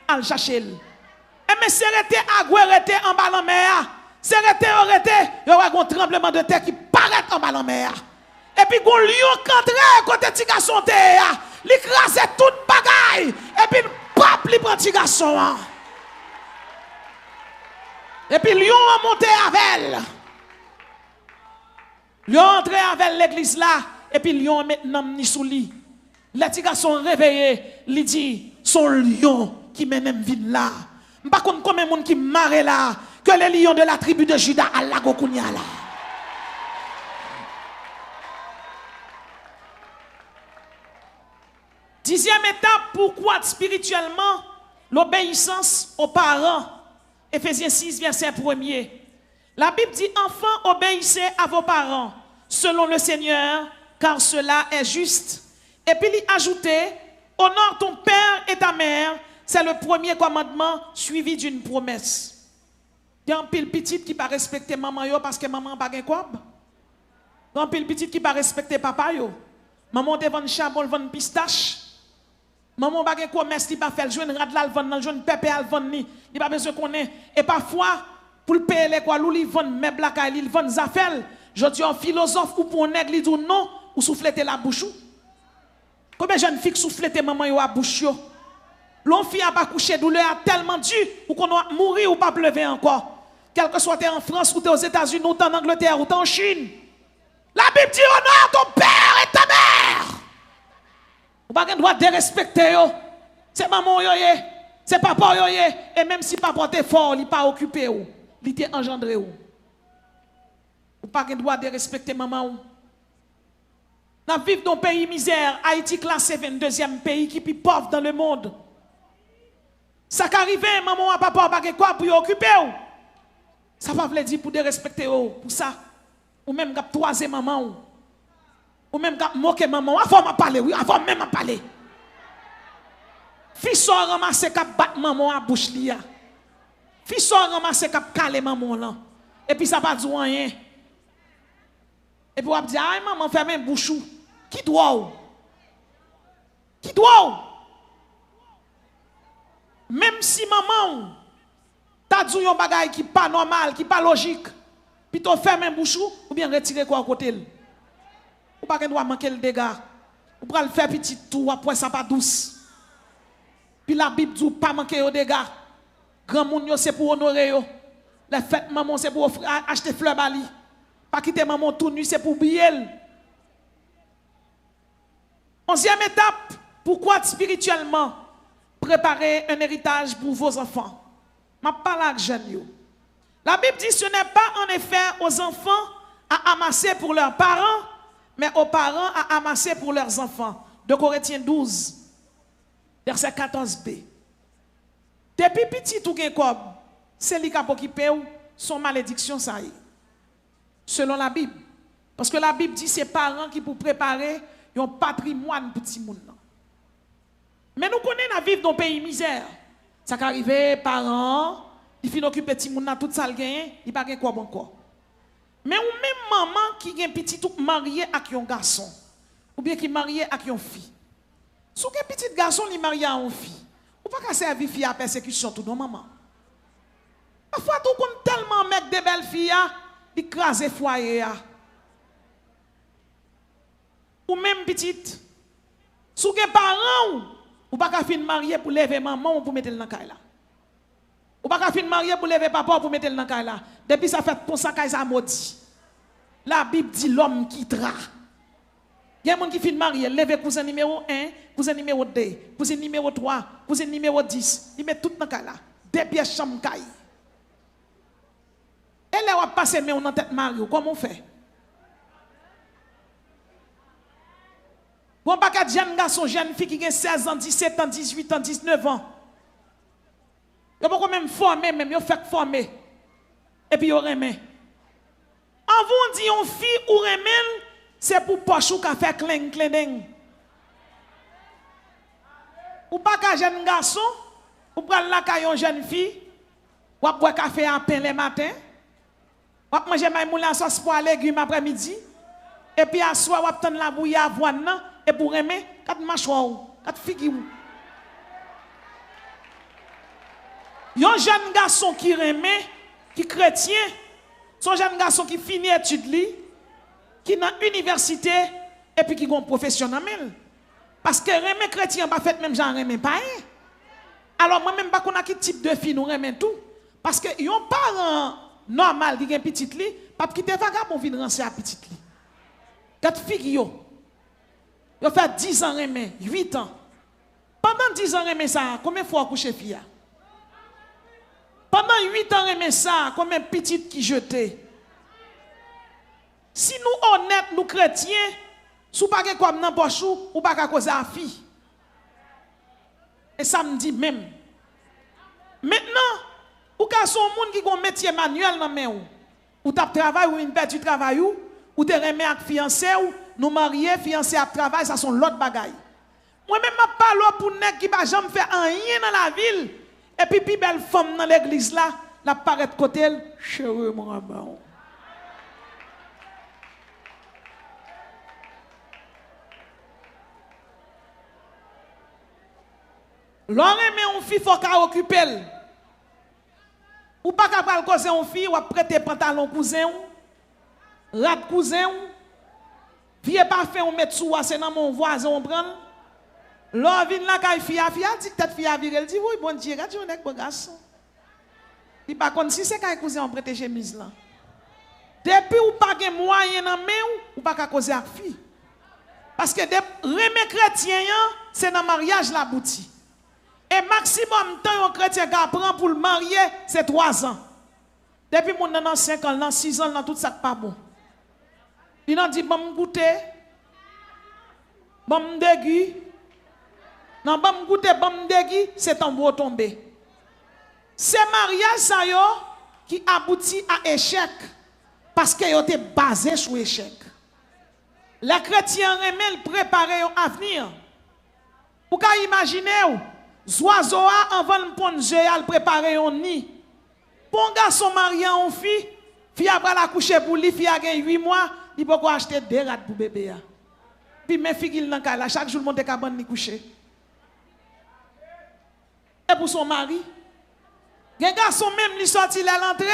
al chercher. Et mais c'est arrêté à guerreté en bas en mer. C'est arrêté, il y aura un tremblement de terre qui paraît en bas en mer. Et puis un lion cantré côté petit garçon terre, il écrase toute bagaille, et puis il pape li prend petit garçon. Et puis lion a monté avec elle. Lion entré avec l'église là, et puis lion maintenant ni sous lit. Les petits garçons réveillés, il dit, son lion qui mène vide là. Par contre, combien de monde qui marre là, que les lions de la tribu de Juda à la Gokounia là. Dixième étape, pourquoi spirituellement l'obéissance aux parents. Éphésiens 6, verset 1er. La Bible dit, enfants, obéissez à vos parents, selon le Seigneur, car cela est juste. Et puis il ajoutait, honore ton père et ta mère, c'est le premier commandement suivi d'une promesse. Il y a un pile petite qui pas respecter maman yo parce que maman pas gen quoi. Il y a un pile petite qui pas respecter papa yo. Maman te vend charbon, vend pistache. Maman pas gen commerce, il pas faire joindre rad là, vend joindre pépé al vend ni. Il pas besoin qu'on ait et parfois pour payer les quoi, lui vend meuble la caille, il vend affaires. Je dis un philosophe ou pour un nègre, il dit non ou souffler la bouche. Combien de jeunes filles soufflent maman yo à bouche yo? L'on fille a pas couché douleur a tellement dur ou qu'on va mourir ou pas pleuver encore. Quel que soit en France ou aux États-Unis ou en Angleterre ou en Chine. La Bible dit honore ton père et ta mère. Ou pas droit de respecter yo. C'est maman yo yé, c'est papa yo yé et même si papa t'es fort, il pas occupé ou, il t'est engendré ou. Ou pas droit de respecter maman ou. Nous vivons dans un pays misère, Haïti classé 22e pays qui est plus pauvre dans le monde. Ça qui arrive, maman et papa pas quoi pour occuper. Ça ne veut pas dire pour de respecter pour ça. Ou même pour toiser maman. Ou même pour moquer maman. Avant de parler, oui, avant même de parler. Fils ramasse cap battre maman à bouche lia. Fils ramasse cap caler maman là. Et puis ça pas dire rien. Et puis on dit ah maman ferme un bouchou. Qui doit? Qui doit? Même si maman t'a dit un bagage qui pas normal, qui pas logique, puis tu ferme un bouchou ou bien retirer quoi à côté. Ou pas doit manquer le dégât. Ou pas le faire petit tout après ça pas douce. Puis la Bible dit pas manquer au dégât. Grand monde c'est pour honorer yo. La fête maman c'est pour acheter fleurs bali. Pas quitter maman toute nuit c'est pour briller. 11e étape, pourquoi spirituellement préparer un héritage pour vos enfants? Je parle avec jeune. La Bible dit ce n'est pas en effet aux enfants à amasser pour leurs parents, mais aux parents à amasser pour leurs enfants. 2 Corinthiens 12, verset 14b. Depuis petit tout gen c'est lui qui a occupé son malédiction ça y est. Selon la Bible. Parce que la Bible dit c'est parents qui pour préparer un patrimoine pour petit monde. Mais nous connaissons à vivre dans un pays misère. Ça arrive, parents, ils finissent occuper petit monde tout ça le gagne, il pas gagne quoi encore. Mais ou même maman qui est petit tout marié avec un garçon ou bien qui marié avec une fille. Si un petit garçon il marié avec une fille, ou pas qu'à servir fille à persécution tout non maman. Parfois tout compte tellement mettre des belles filles il crase foyer. Ou même petite, si vous avez parents, ou pas qu'à fin marier pour lever maman ou pour mettre le dans la caille là. Ou pas qu'à fin marier pour lever papa ou pour mettre le dans la caille là. Depuis ça fait pour ça caille ça maudit. La Bible dit l'homme quittera. Il y a des gens qui fin marier, lever cousin numéro 1, cousin numéro 2, cousin numéro 3, cousin numéro 10. Il met tout dans la caille là. Depuis chambre caille. Et là on passe mais on en tête Mario, comment on fait? Bon, pas de jeunes garçons, jeunes filles qui ont 16 ans, 17 ans, 18 ans, 19 ans. Ils vont même former, même, ils fait former. Et puis ils remet. En vous dit une fille ou remet, c'est pour poche ou faire cling, cling. Ou pas qu'un jeune garçon, ou prendre la caille une jeune fille, ou boire café à pain le matin, ou manger maïmoula sauce pour légumes après-midi, et puis à soir, ou prendre la bouillie à avoine, et pour remet, 4 mâchoires, 4 figures. Un jeune garçon qui remet, qui chrétien, son jeune garçon qui finit études, qui est dans l'université, et puis qui est un professionnel. Parce que remet chrétien, pas fait même genre remet pas. Alors moi-même, pas qu'on a quel type de fille nous remet tout. Parce que yon parent normal qui a un petit lit, pas qui te vagabond vient rancer à petit lit. 4 filles yo fait 10 ans remet, 8 ans. Pendant 10 ans remet ça, combien de fois coucher fille? Pendant 8 ans remet ça, combien de petites qui jetaient? Si nous honnêtes, nous chrétiens, sous pas que comme dans poche ou pas qu'à cause à fille. Et ça me dit même. Maintenant, ou ka son monde qui a un métier manuel dans main ou t'a travail ou une perdu travail ou te remet avec fiancé ou nous mariés fiancé à travail, ça sont l'autre bagaille. Moi même ma parle pour nèg qui pas jamais faire rien dans la ville et puis belle femme dans l'église là, la paraît côté elle, chérie mon rabbin. L'on remet une fille, il faut qu'elle occupe. Ou pas qu'elle cause une fille, ou prêter pantalon cousin, rat cousin, vieux parfait, on met sous, c'est dans mon voisin, on prend. L'on vient là, quand fille a dit que tête fille a viré, elle dit, oui, bon Dieu, regarde, on est bon garçon. Il pas contre si c'est quand cousin, on prête chemise là. Depuis ou pas de moyen dans main, ou pas qu'à causer avec fille. Parce que remet chrétien, c'est dans le mariage la boutique. Et maximum temps un chrétien qui apprend pour le marier, c'est 3 ans. Depuis mon dans 5 ans, dans 6 ans, dans tout ça pas bon. Il a dit bon goûter, bon dégui. Non, bon goûter, bon dégui, c'est en beau tomber. C'est mariage ça yo qui aboutit à échec parce que yo était basé sur échec. Les chrétiens remet préparer un avenir. Vous pouvez imaginer Zoazo a avant de prendre jeu à préparer un nid. Bon garçon marié en fille, fille après la coucher pour lui, fille a 8 mois, il peut acheter 2 rats pour bébé. Puis mes filles dans la chaque jour monte cabane ni coucher. Et pour son mari, un garçon même lui sorti à l'entrée,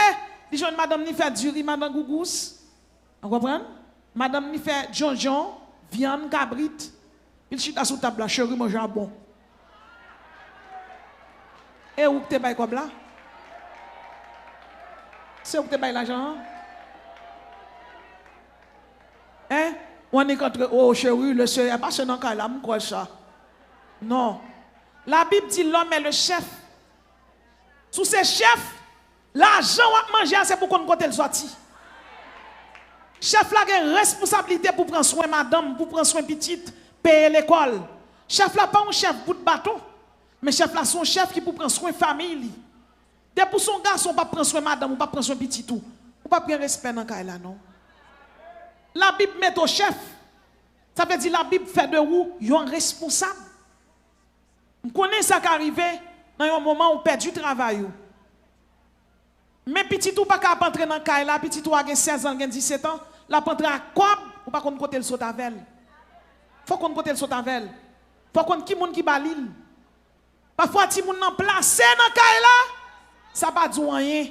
il dit madame ni fait du riz, madame gougous. Vous comprenez? Madame ni fait jonjon, viande cabrit. Il chita sous table, chérie mon jambon. Et où tu es comme là? C'est où tu es l'argent? Hein? On est contre, oh chérie, le Seigneur, pas ce nom là, je crois ça. Non. La Bible dit l'homme est le chef. Sous ces chefs, l'argent à manger, c'est pour qu'on côté le sorti. Chef là a une responsabilité pour prendre soin de madame, pour prendre soin de petite, payer l'école. Chef là pas un chef bout de bâton. Mais chef là, son chef qui pour prendre soin de la famille. Dès pour son garçon, pas prendre soin de madame, ou pas prendre soin de petit tout. Ou pas prendre respect dans le là, non. La Bible met au chef. Ça veut dire la Bible fait de vous un responsable. Vous connaissez ça qui arrive dans un moment où on perd du travail. Mais petit tout pas capable entrer dans le là, petit tout a 16 ans, 17 ans, la pentre à quoi ou pas qu'on côté le saut avec. Faut qu'on côté le saut avec. Faut qu'on qui monde qui balil. Parfois, si vous n'en placez dans le cas là, ça ne va pas dire rien.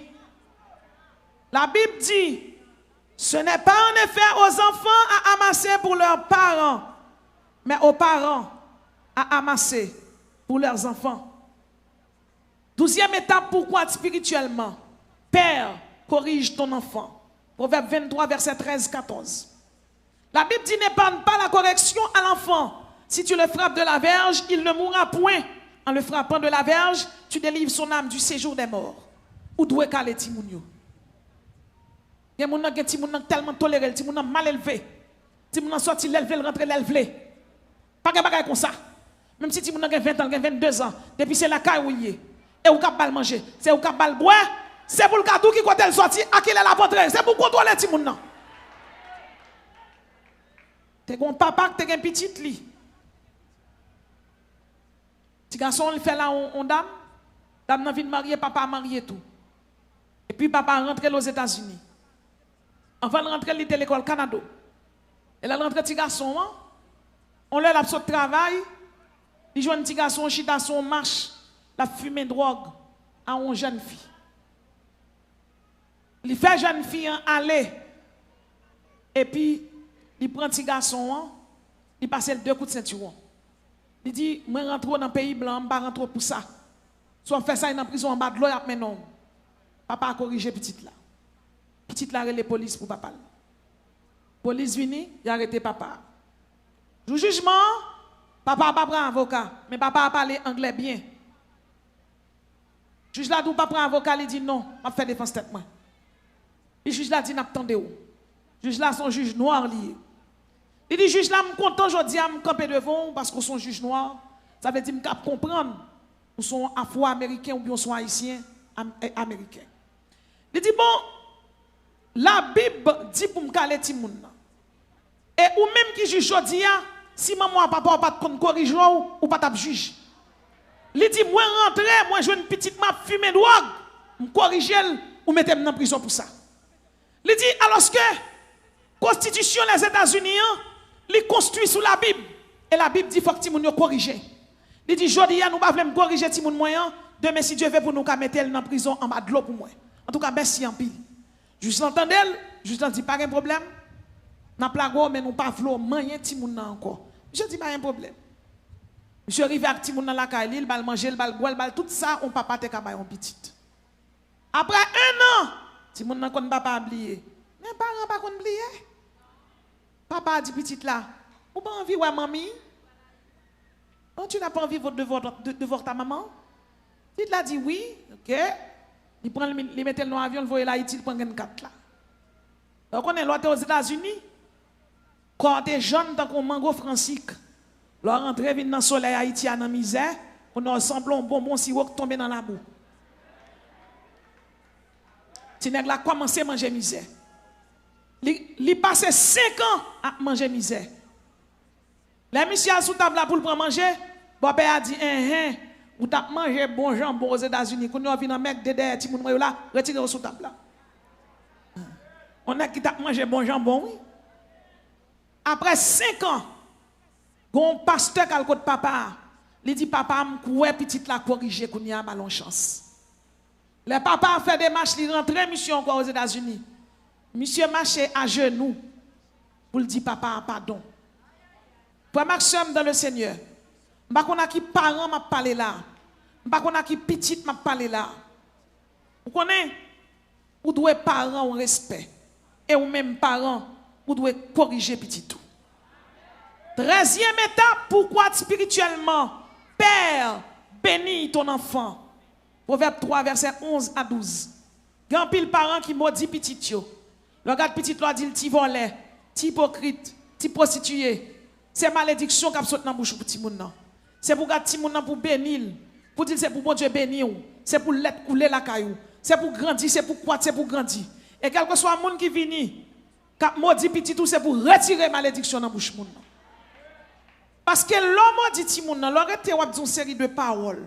La Bible dit, ce n'est pas en effet aux enfants à amasser pour leurs parents, mais aux parents à amasser pour leurs enfants. 12e étape, pourquoi spirituellement? Père, corrige ton enfant. Proverbe 23, verset 13-14. La Bible dit, n'épargne pas la correction à l'enfant. Si tu le frappes de la verge, il ne mourra point. En le frappant de la verge, tu délivres son âme du séjour des morts. Ou doit caler Timounio? Il y a des gens qui sont tellement tolérés, qui sont mal élevés. Qui sont sortis l'élevé, rentré l'élevé. Pas de bagaille comme ça. Même si tu as 20 ans, 22 ans, depuis c'est la caille où il est. Et vous pouvez manger. C'est vous pouvez boire. C'est pour le cadeau qui côté sorti. À qui est la porte. C'est pour contrôler tout le monde. Tu as un papa, tu as un petit lit. Petit garçon, il fait là on dame. Dame n'a vient de marier, papa a marié tout. Et puis papa est rentré aux États-Unis. Avant de rentrer, il était à l'école Canada. Et là, il rentre petit garçon. On leur a de travail. Il joue un petit garçon, chita son marche, la fumée drogue à une jeune fille. Il fait jeune fille aller. Et puis, il prend petit garçon, il passe le 2 coups de ceinture. Il dit, moi rentre dans le pays blanc, je ne vais pas rentrer pour ça. Soit fait ça dans la prison en bas de l'eau, mais non. Papa a corrigé petite là. Petite là, les police pour papa. Police vini, il a arrêté papa. Du jugement, papa n'a pas pris un avocat, mais papa a parlé anglais bien. Juge là, d'où papa prend un avocat, il dit non, je fais défense tête moi. Le juge là dit n'attendez où. Juge là, son juge noir lié. Il dit juge là, je suis content aujourd'hui à me camper devant parce qu'on sont juge noir. Ça veut dire que je comprendre ou sont afro-américains ou bien sont haïtiens américains. Il dit bon, la Bible dit pour me caler ti moun. Et ou même qui juge aujourd'hui, si maman ou papa pas corriger ou pas t'a juge. Il dit moi rentrer, moi je une petite map fumer drogue, me corriger ou mettre dans prison pour ça. Il dit alors que constitution des États-Unis, il construit sous la Bible et la Bible dit faut que ti moun yo corriger. Il dit jodi nous pas voulons corriger ti moun moyen, demain si Dieu veut pour nous mettre dans prison en bas de l'eau pour moi. En tout cas merci en pile. Juste l'entendez, juste dit pas de problème. N'a plago mais nous pas vlo manger ti moun encore. Je dis pas un problème. Monsieur arrivé avec ti moun dans la caille, il va manger, il va boire, tout ça on papa te ka bay on petite. Après 1 an, ti moun nan kon papa oublié. Mais parents pas kon oublié. Papa a dit petite là, ou pas envie ouais mamie? Oh, tu n'as pas envie de voir ta maman? Il l'a dit oui, OK. Il prend il met dans l'avion, il voit l'Haïti, il prend 4 là. Donc on est là aux États-Unis. Quand tu es jeune, tant qu'on mango francique, leur rentrée vient dans le soleil haïtien dans la misère, on a semblé un bonbon si on tombe dans la boue. Tu n'as pas commencé à manger misère. Il passe 5 ans à manger misère. Les messieurs sous table pour le prendre manger, Bob a dit ou t'as mangé bon jambon aux États-Unis, quand on vient dans mec derrière ti moun là, retirez sous table là. On a qui t'a mangé bon jambon oui. Après 5 ans, un pasteur qui a le papa, il dit papa m'koué petite la corriger qu'on y a ballon chance. Le papa a fait des marches, il rentre mission encore aux États-Unis. Monsieur marchait à genoux pour lui dire papa pardon. Pour maximum dans le Seigneur. M'pa qu'on a qui parents m'a parlé là. M'pa qu'on a qui petite m'a parlé là. Vous connaissez ou doit parents au respect et ou même parents ou doit corriger petit tout. 13e étape, pourquoi spirituellement Père bénis ton enfant. Proverbe 3 verset 11 à 12. Grand pile parents qui maudit petit yo. Le gars petit là dit ti volé, ti hypocrite, ti prostitué. C'est malédiction qui saute dans bouche pour ti moun nan. C'est pour gars ti moun nan pour bénir, pour dire c'est pour bon Dieu bénir, c'est pour l'être couler la caillou, c'est pour grandir, c'est pour croître, c'est pour grandir. Et quel que soit monde qui vini, cap maudit petit tout c'est pour retirer malédiction dans bouche moun nan. Parce que l'homme dit ti moun nan, l'aurait été une série de paroles.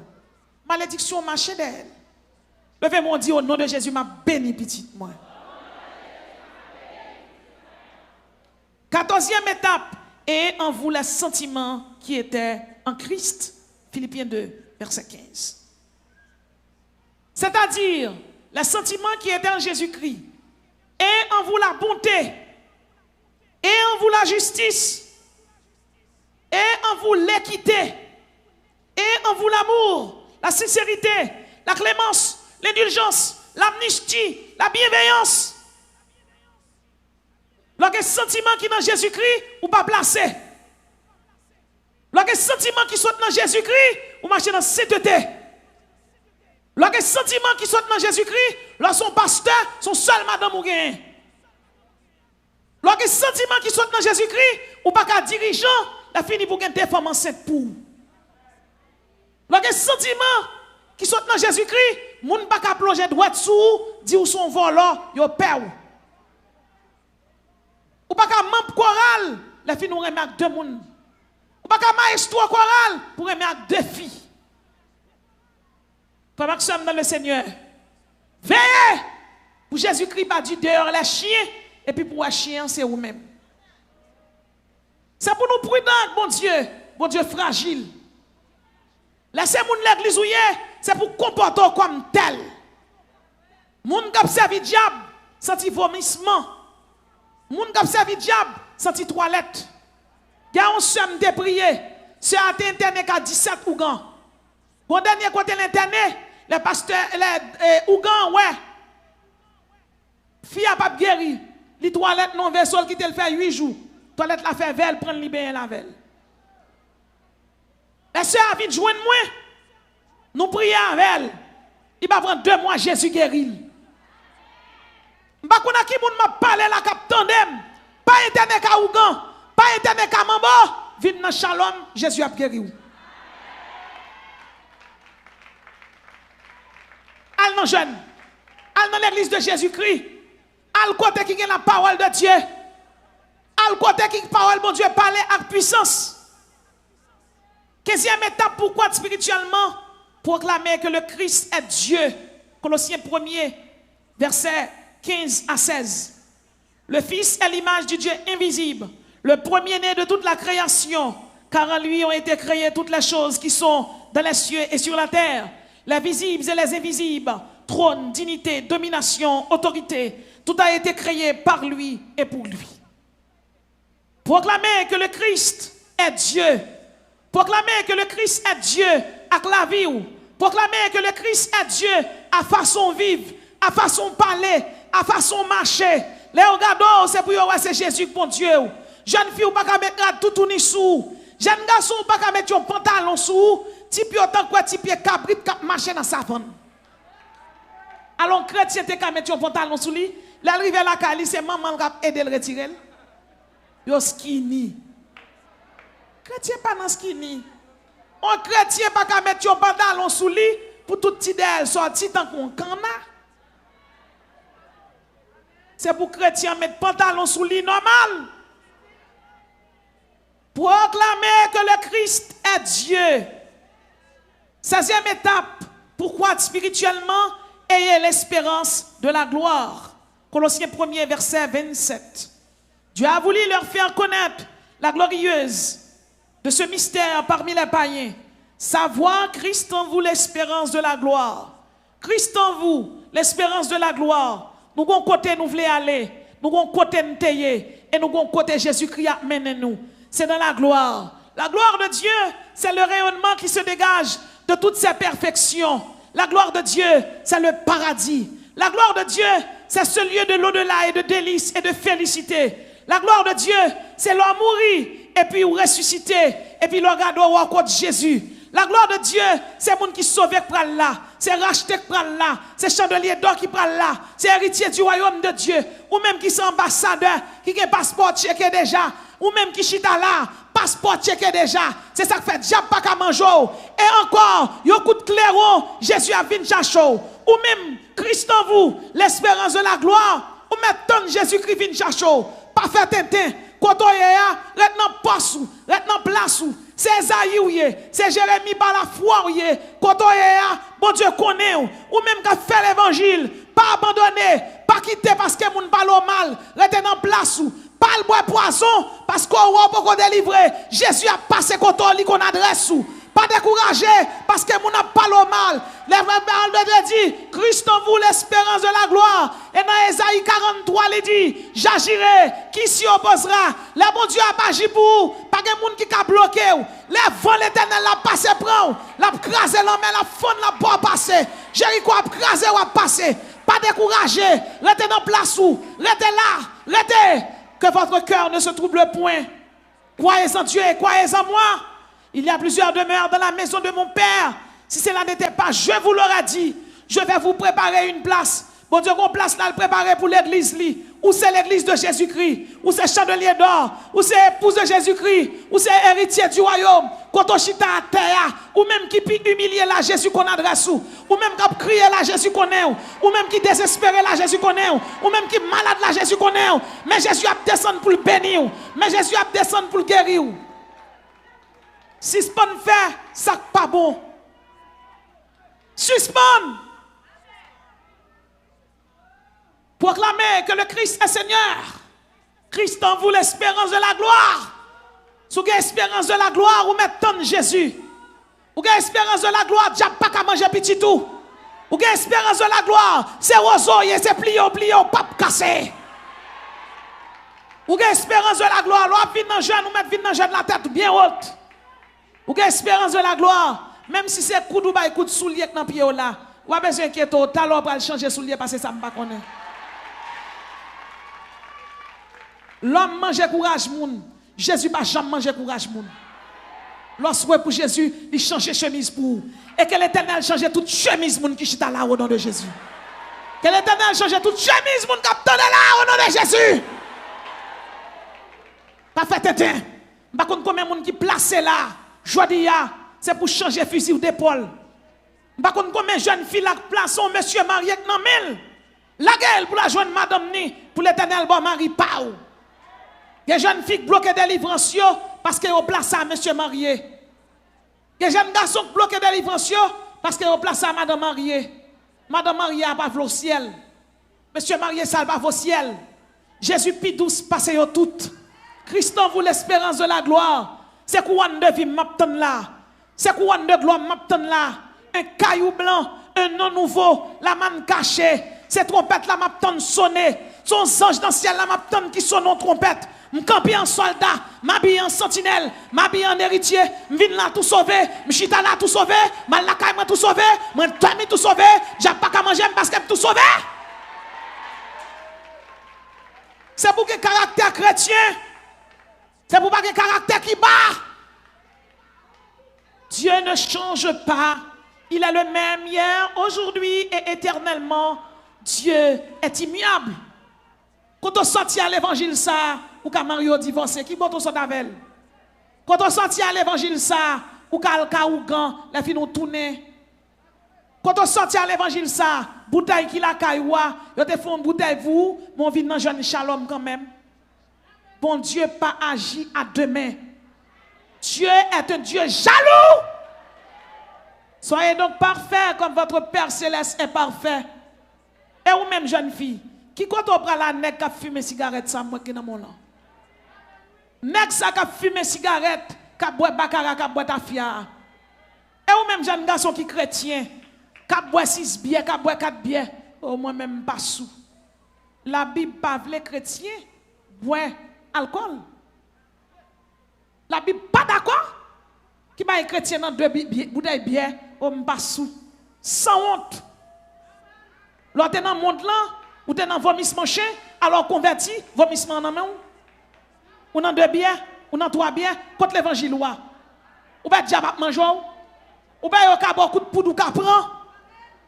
Malédiction marche d'elle. Levez mon Dieu au nom de Jésus m'a béni petit moi. 14e étape, et en vous les sentiments qui étaient en Christ. Philippiens 2, verset 15. C'est-à-dire, les sentiments qui étaient en Jésus-Christ, et en vous la bonté, et en vous la justice, et en vous l'équité, et en vous l'amour, la sincérité, la clémence, l'indulgence, l'amnistie, la bienveillance. Lorsque sentiment qui est dans Jésus-Christ, ou pas placé. Lorsque sentiment qui sont dans Jésus-Christ, ou marcher dans sainteté. Lorsque sentiment qui sont dans Jésus-Christ, lorsque son pasteur, son seul madame ou gain. Lorsque sentiment qui sont dans Jésus-Christ, ou pas qu'un dirigeant, la fini pour gagner des femmes enceintes pour. Le sentiment qui sont dans Jésus-Christ, moun pas qu'à plonger droit dessous, dit ou son volant, yo peur. Ou pas qu'à membre choral, la fini nous remarque deux moun. Ou pas qu'à maestro choral pour remarque deux filles. Pendant que nous sommes dans le Seigneur, veillez pour Jésus-Christ pas dit dehors les chiens et puis pour les chiens c'est vous-même. C'est pour nous prudents, bon Dieu fragile. Laissez-moi l'église où c'est pour comporter comme tel. Moun qui servi diable, senti vomissement. Moun qui servi diable, senti toilette. Il y a un somme de prier. C'est à internet à 17 Ougan. Bon dernier côté l'internet, les pasteurs, les Ougan, ouais. Fille a pas guéri. Les toilettes non vaisseau qui te le fait 8 jours. Toilette la fait velle, prendre libérer la velle. Les sœurs a vite joindre moi. Nous prions avec elle. Il va prendre 2 mois Jésus guéri. M'bakuna ki moun m'a parlé la kap tandem. Pas internet ka Ougan, pas internet ka Mambo. Vite dans Shalom, Jésus a guéri ou. Al non jeune. Al dans l'église de Jésus-Christ. Al côté qui a la parole de Dieu. Al côté qui parole bon Dieu parler avec puissance. 15e étape pourquoi spirituellement proclamer que le Christ est Dieu. Colossiens 1er verset 15 à 16. Le Fils est l'image du Dieu invisible, le premier-né de toute la création, car en lui ont été créées toutes les choses qui sont dans les cieux et sur la terre, les visibles et les invisibles, trône, dignité, domination, autorité, tout a été créé par lui et pour lui. Proclamer que le Christ est Dieu. Proclamer que le Christ est Dieu à la vie. Proclamer que le Christ est Dieu à façon vivre, à façon parler, à façon marcher. Les regards, c'est pour voir c'est Jésus bon Dieu. Jeune fille, ou pas qu'à mettre tout ni sous. Jeune garçon, ou pas qu'à mettre un pantalon sous. Type autant que type cabrit cap marcher dans sa savane. Alors chrétien t'es qu'à mettre un pantalon sous lui. L'arrivée à la cali, c'est maman qui a aidé le retirer. Yo skinny. Chrétien pas dans skinny. Un chrétien pas qu'à mettre un pantalon sous lui pour tout petit d'elle sorti tant qu'on cana. C'est pour chrétien mettre pantalon sous lui normal. Proclamer que le Christ est Dieu. 16e étape. Pourquoi spirituellement ayez l'espérance de la gloire. Colossiens 1er verset 27. Dieu a voulu leur faire connaître la glorieuse de ce mystère parmi les païens. Savoir Christ en vous l'espérance de la gloire. Christ en vous l'espérance de la gloire. Nous avons côté nous voulons aller. Nous avons côté nous tailler. Et nous avons côté Jésus-Christ amène nous. C'est dans la gloire. La gloire de Dieu, c'est le rayonnement qui se dégage de toutes ses perfections. La gloire de Dieu, c'est le paradis. La gloire de Dieu, c'est ce lieu de l'au-delà et de délices et de félicité. La gloire de Dieu, c'est l'homme mourir et puis ressusciter et puis le regarder au côté de Jésus. La gloire de Dieu, c'est monde qui sauve qui prend là, c'est racheté qui prend là, c'est chandelier d'or qui prend là, c'est héritier du royaume de Dieu, ou même qui sont ambassadeur, qui a passeport checké déjà, ou même qui chita là, passeport checké déjà. C'est ça que fait diable pas qu'à manger. Et encore, yo coup de clairon, Jésus a venu chercher. Ou même Christ en vous, l'espérance de la gloire, ou même ton Jésus-Christ vient chercher. Pas faire tintin, quand on est là, reste dans poste, reste dans place. C'est Esaïe, c'est Jérémie par la foi, quand on est là, bon Dieu connaît, ou même qui fait l'évangile, pas abandonner, pas quitter parce que moun parle mal, reste dans place. Pas le bois poison, parce qu'on va pas délivrer. Jésus a passé contre lui qu'on adresse. Pas décourager, parce que moun a pas le mal. Les Bible dit, Christ en vous l'espérance de la gloire. Et dans Esaïe 43, il dit, j'agirai, qui s'y opposera? Le bon Dieu a pas agi pour vous, pas de moun qui a bloqué. Les vents l'éternel l'a passé prend, l'a crasé l'homme, la faune l'a pas passé. Jéricho a crasé ou a passé. Pas décourager, restez dans place où, restez là, restez. Que votre cœur ne se trouble point. Croyez en Dieu et croyez en moi. Il y a plusieurs demeures dans la maison de mon Père. Si cela n'était pas, je vous l'aurais dit. Je vais vous préparer une place. Bon Dieu, qu'on place là, le préparer pour l'église. ou c'est l'église de Jésus-Christ, ou c'est chandelier d'or, ou c'est épouse de Jésus-Christ, ou c'est héritier du royaume, quand on chita à terre, ou même qui peut humilier la Jésus qu'on adresse, ou même qui crier la Jésus qu'on est, ou même qui désespéré la Jésus qu'on est, ou même qui malade la Jésus qu'on est, mais Jésus a descendu pour le bénir, mais Jésus a descendu pour le guérir. Suspend fait, ça pas bon. Suspend. Proclamez que le Christ est Seigneur. Christ en vous l'espérance de la gloire. Si vous avez l'espérance de la gloire, vous mettez Jésus. Vous avez l'espérance de la gloire, diable pas qu'à manger petit tout. Vous avez l'espérance de la gloire, c'est roseau, c'est plié, pas cassé. Vous avez l'espérance de la gloire, l'on vient dans le jeune, vous mettez dans le jeune la tête bien haute. Vous avez l'espérance de la gloire, même si c'est coup de coup de soulier dans le pied là. Vous avez besoin d'inquiéter, talon pour changer soulier parce que ça ne pas connaît. L'homme mange courage moun. Jésus n'a jamais mangé courage moun. Lorsque pour Jésus, il change chemise pour vous. Et que l'Éternel change toute chemise moun qui chita là au nom de Jésus. Que l'Éternel change toute chemise moun qui attendait là au nom de Jésus. Pas fait tétin. Par contre combien moun qui placé là, jodi ya, c'est pour changer fusil d'épaule. Par contre combien jeune fille là plaçons monsieur marié nan mille. La gueule pour la joindre madame ni pour l'Éternel bon mari pa ou. Les jeunes filles bloquées des livranciers parce qu'elles ont placé à monsieur marié. Les jeunes garçons bloqués des livranciers parce qu'ils ont placé à madame mariée. Madame mariée n'a pas au ciel. Monsieur marié ça pas au ciel. Jésus pis douce passe yo toutes. Christ en vous l'espérance de la gloire. C'est couronne de vie m'attend là. C'est couronne de gloire m'attend là. Un caillou blanc, un nom nouveau, la manne cachée. C'est trompette là m'attend sonner. Son ange dans le ciel là m'attend qui sonne en trompette. M'campi en soldat, m'habille en sentinelle, m'habille en héritier, m'vin là tout sauver, m'chita là tout sauver, mal la caille tout sauver, m'tami tout sauver, j'ai pas qu'à manger parce que tout sauver. C'est pour que caractère chrétien, c'est pour pas que caractère qui bat. Dieu ne change pas, il est le même hier, aujourd'hui et éternellement. Dieu est immuable. Quand on sortit à l'évangile ça, ou qu'à Mario divorcé, qui bon on sort avec? Quand on sortit à l'évangile ça, ou qu'à Ougan, la fille nous tourner. Quand on sortit à l'évangile ça, bouteille qui la cailloua, yo te font bouteille vous, mon vie dans jeune shalom quand même. Bon Dieu pas agi à demain. Dieu est un Dieu jaloux. Soyez donc parfaits comme votre Père céleste est parfait. Et vous même jeune fille, qui quand on prend la nègre qui a fumé cigarette ça moi qui dans mon nom. Nègre ça qui a fumé cigarette, qui a boit baccarat, qui a boit tafia. Et ou même jeune garçon qui chrétien, qui a boit 6 bières, qui a boit 4 bières, au moins même pas sous. La Bible pas vle chrétien boit alcool. La Bible pas d'accord. Qui va chrétien dans 2 bouteilles de bière, au même pas sous. Sans honte. L'autre dans le monde là, ou t'es dans vomissement chien, alors converti, vomissement dans main ou dans 2 bières, ou dans 3 bières, contre l'évangile ou pas diable manger ou pas yo ka beaucoup de poudre ou ka prend.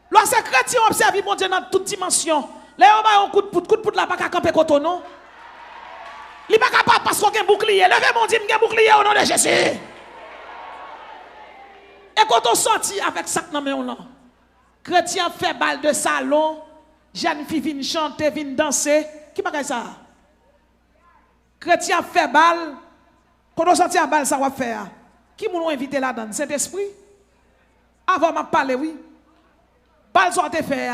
Lorsque chrétien observe mon Dieu dans toute dimension, là yo ba un coup de poudre là pas ka camper côté non. Il pas capable parce qu'on a un bouclier. Levez mon Dieu, un bouclier au nom de Jésus. Et quand on sortit avec ça dans main là, chrétien fait balle de salon, jeune fille vient chanter, vient danser, qui pas ça? Chrétien fait balle, quand on sortit à balle ça va faire. Qui m'ont invité là-dedans? Saint-Esprit? Avant m'a parlé oui. Balle soit fait.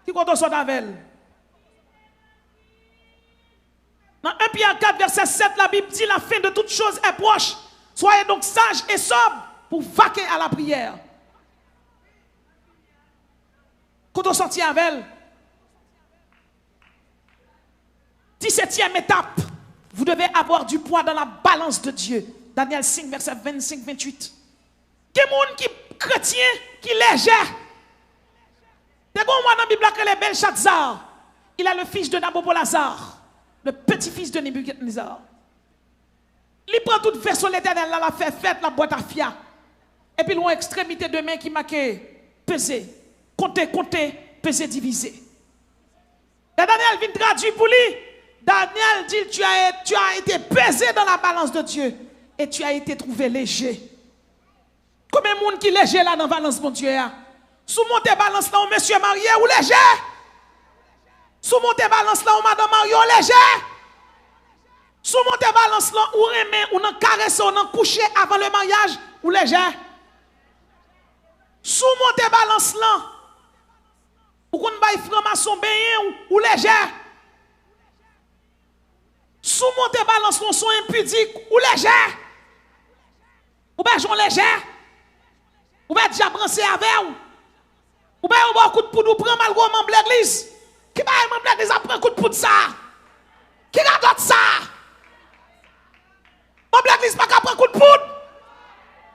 Qui quand on sort avec elle? Dans 1 Pierre 4 verset 7 la Bible dit la fin de toutes choses est proche. Soyez donc sages et sobres pour vaquer à la prière. Quand on sortit avec elle, 17e étape, vous devez avoir du poids dans la balance de Dieu. Daniel 5, verset 25-28. Quel monde qui chrétien, qui léger. T'es bon, moi dans la Bible, que les Belshazzar, il est le fils de Nabopolassar, le petit-fils de Nebuchadnezzar. Il prend toute version l'éternel, là, la fait fête, la boîte à fia. Et puis, l'on extrémité de main qui marque peser, compter, peser, diviser. Et Daniel vient traduire pour lui. Daniel dit, tu as été pesé dans la balance de Dieu et tu as été trouvé léger. Combien de monde qui est léger là dans la balance, mon Dieu? Sous mon balance là, monsieur marié ou léger? Sous mon balance là, madame mariée ou léger? Sous mon balance là, ou remet, ou non caressé, ou non couché avant le mariage ou léger? Sous mon balance là, ou qu'on baille franc-maçon bien ou léger? Sous mon balance là, son impudique ou léger? Ou bien j'en léger? Ou bien déjà brancé avec ou bien on va un coup de poudre ou prend mal gros membre de l'église? Qui va membre de l'église après un coup de poudre ça? Qui regarde ça? Membre de l'église pas capable un coup de poudre?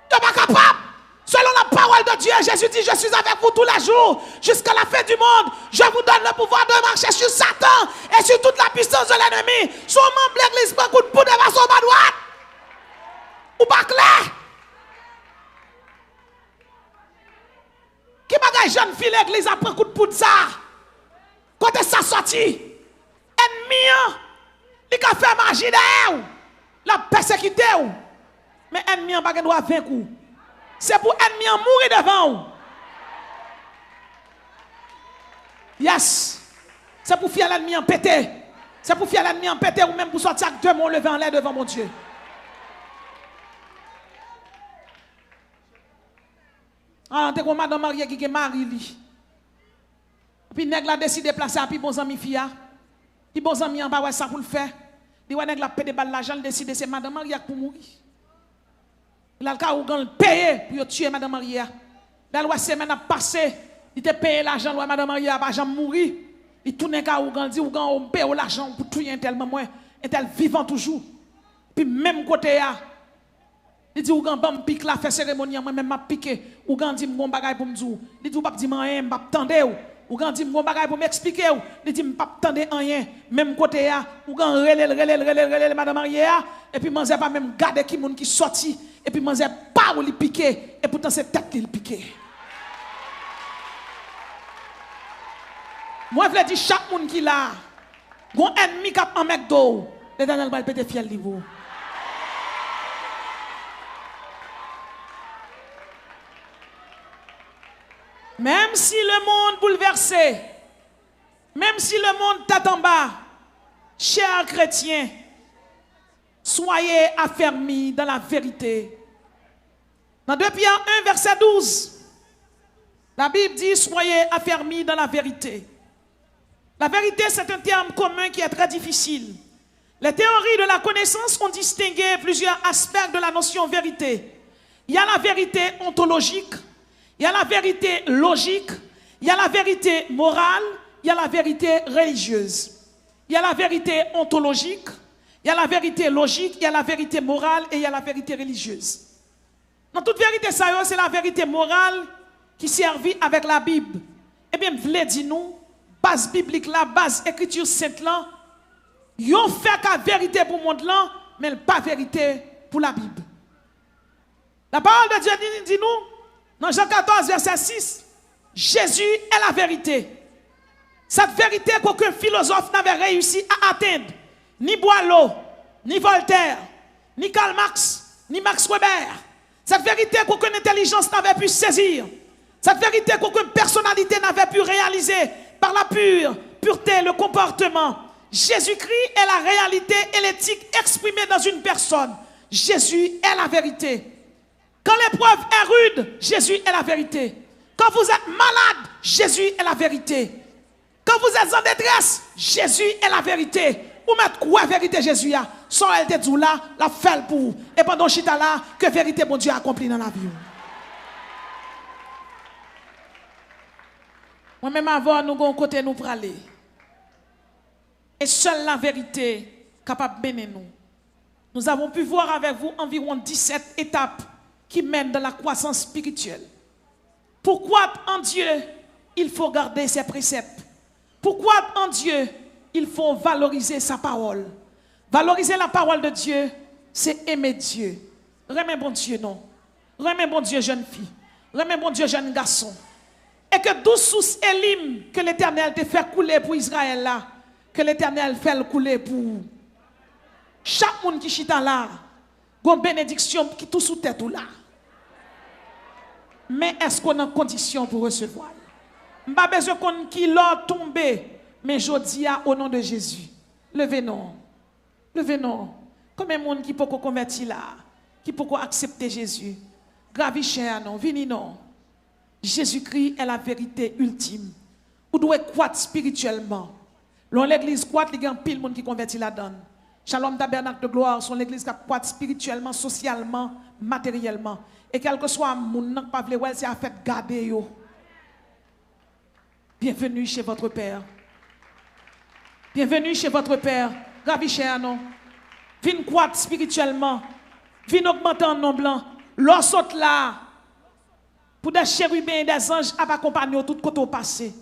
Tu n'es pas capable? Selon la parole de Dieu, Jésus dit, je suis avec vous tous les jours, jusqu'à la fin du monde. Je vous donne le pouvoir de marcher sur Satan et sur toute la puissance de l'ennemi. Son membre de l'église prend un coup de poudre et va sur ma droite. Ou pas clair? Qui bagaille jeune fille l'église après un coup de poudre ça? Quand est-ce ça sorti? Ennemi, il a fait magie derrière, la persécuté. Mais ennemi, il n'a pas droit à vaincre. C'est pour ennemi mourir devant. Yes. C'est pour faire l'ennemi en péter. C'est pour faire l'ennemi en péter ou même pour sortir avec deux mains levées en l'air devant mon Dieu. Ah, t'es comme madame Marie qui est mariée. Puis nèg la décidé de placer puis bon ami fia. Puis bon ami en bas ouais ça pour le faire. Di ouais nèg la pédé balle l'argent décidé c'est madame Marie pour mourir. Il a le cas où il paye pour tuer madame Marie. Dans la semaine a passé, il te payé l'argent de madame Marie pas jamais mourir. Il tourne cas où il dit où on paye l'argent pour tuer un tel maman, un tel vivant toujours. Puis même côté là il dit, ou gan bam pique la fait cérémonie, moi même m'a piqué. Ou gan dit, mon bagay pour me dire. Il dit, ou pas dit, rien, m'a tendé. Ou gan dit, mon bagay pour m'expliquer. Il dit, m'a tendé rien. Même côté ya, ou gan relève, madame Maria. Et puis, manzé pas même garder qui moun qui sorti. Et puis, manzé pas ou li piqué. Et pourtant, c'est tête qui le piqué. Moi, je veux dire, chaque moun qui là, gon ennemi qui a un mec d'eau. L'éternel va le péter fiel niveau. Même si le monde bouleversé, même si le monde tête en bas, chers chrétiens, soyez affermis dans la vérité. Dans 2 Pierre 1, verset 12, la Bible dit, soyez affermis dans la vérité. La vérité, c'est un terme commun qui est très difficile. Les théories de la connaissance ont distingué plusieurs aspects de la notion vérité. Il y a la vérité ontologique, il y a la vérité logique, il y a la vérité morale, il y a la vérité religieuse. Il y a la vérité ontologique, il y a la vérité logique, il y a la vérité morale et il y a la vérité religieuse. Dans toute vérité, ça c'est la vérité morale qui servit avec la Bible. Eh bien, vous l'avez dit nous, base biblique la base écriture sainte là, yon fait qu'à vérité pour le monde là, mais pas vérité pour la Bible. La parole de Dieu dit nous, dans Jean 14, verset 6, Jésus est la vérité. Cette vérité qu'aucun philosophe n'avait réussi à atteindre, ni Boileau, ni Voltaire, ni Karl Marx, ni Max Weber. Cette vérité qu'aucune intelligence n'avait pu saisir. Cette vérité qu'aucune personnalité n'avait pu réaliser par la pureté, le comportement. Jésus-Christ est la réalité et l'éthique exprimée dans une personne. Jésus est la vérité. Quand l'épreuve est rude, Jésus est la vérité. Quand vous êtes malade, Jésus est la vérité. Quand vous êtes en détresse, Jésus est la vérité. Ou mettre quoi vérité Jésus a? Sans elle te dit là, la fait pour. Et pendant chita là, que vérité mon Dieu a accompli dans la vie. Moi-même avant, nous avons côté nous pour aller. Et seule la vérité capable de mener nous. Nous avons pu voir avec vous environ 17 étapes qui mènent dans la croissance spirituelle. Pourquoi en Dieu, il faut garder ses préceptes? Pourquoi en Dieu, il faut valoriser sa parole? Valoriser la parole de Dieu, c'est aimer Dieu. Remets bon Dieu, non. Remets bon Dieu, jeune fille. Remets bon Dieu, jeune garçon. Et que 12 sources Élim que l'Éternel te fait couler pour Israël là, Que l'Éternel fait le couler pour chaque monde qui chita là. Une bénédiction qui tout sous tête ou là. Mais est-ce qu'on a en condition pour recevoir? Je n'ai pas besoin qu'on qui l'a tombé. Mais je dis au nom de Jésus. Levez-nous. Levez-nous. Combien de monde qui peut convertir là? Qui peut accepter Jésus? Gravi cher non, vini non. Jésus-Christ est la vérité ultime. Vous devez croître spirituellement. L'église croître, il y a un pile monde qui convertit là-dedans. Shalom Tabernacle de gloire, son l'église qui croît spirituellement, socialement, matériellement. Et quel que soit mon nom qui pas vle c'est à fait garder yo. Bienvenue chez votre Père. Bienvenue chez votre Père. Gravi cher non. Vin croître spirituellement. Vin augmenter en nom blanc. L'autre là. Pour des chérubins et des anges à accompagner tout côté au passé.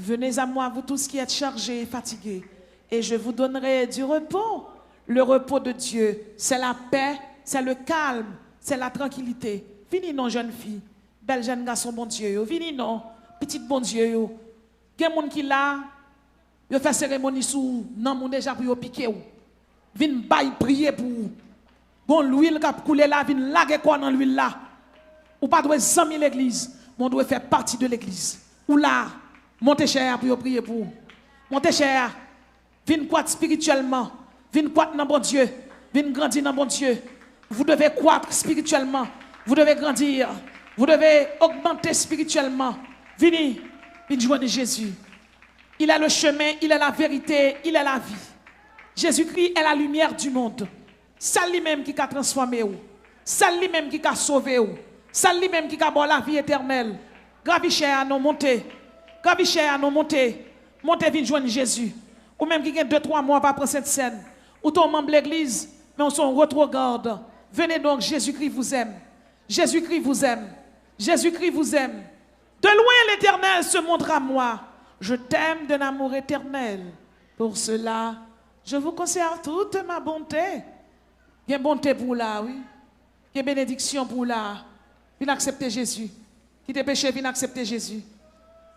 Venez à moi, vous tous qui êtes chargés et fatigués, et je vous donnerai du repos. Le repos de Dieu, c'est la paix, c'est le calme, c'est la tranquillité. Vini non, jeune fille, belle jeune garçon, bon Dieu. Vini non, petite bon Dieu. Il y a des gens qui là, ils font cérémonie sous, non, mon déjà pour piquer. Vini bailler prier pour vous. Bon, l'huile qui a coulé là, vini laguer quoi dans l'huile là. Ou pas doit s'amener l'église, mais on doit faire partie de l'église. Ou là, montez cher pour prier pour vous. Montez cher. Viens croître spirituellement. Viens croître dans bon Dieu. Viens grandir dans bon Dieu. Vous devez croître spirituellement. Vous devez grandir. Vous devez augmenter spirituellement. Venez joindre Jésus. Il est le chemin, il est la vérité, il est la vie. Jésus-Christ est la lumière du monde. C'est lui-même qui a transformé vous. C'est lui-même qui a sauvé vous. C'est lui-même qui a bon la vie éternelle. Gravi cher à nous monter. Gravi cher à nous monter. Montez vite joindre Jésus. Ou même qui a 2-3 mois pas prendre cette scène. Ou ton membre de l'église, mais on s'en regarde. Venez donc, Jésus-Christ vous aime. Jésus-Christ vous aime. Jésus-Christ vous aime. De loin l'Éternel se montre à moi. Je t'aime d'un amour éternel. Pour cela, je vous conserve toute ma bonté. Il y a bonté pour là, oui. Il y a bénédiction pour là. Viens accepter Jésus. Qui t'es péché, viens accepter Jésus.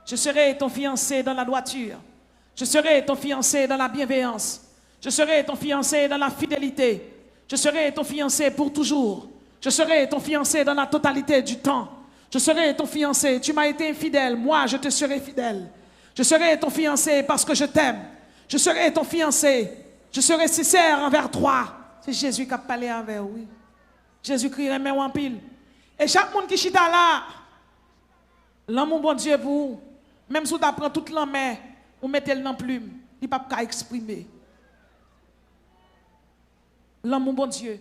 Je serai ton fiancé dans la droiture. Je serai ton fiancé dans la bienveillance. Je serai ton fiancé dans la fidélité. Je serai ton fiancé pour toujours. Je serai ton fiancé dans la totalité du temps. Je serai ton fiancé. Tu m'as été infidèle. Moi, je te serai fidèle. Je serai ton fiancé parce que je t'aime. Je serai ton fiancé. Je serai sincère envers toi. C'est Jésus qui a parlé avec oui. Jésus-Christ remet en pile. Et chaque monde qui chita là, l'amour bon Dieu pour vous, même si vous apprenez toute la main, vous mettez le dans plume, il ne peut pas exprimer. L'amour bon Dieu.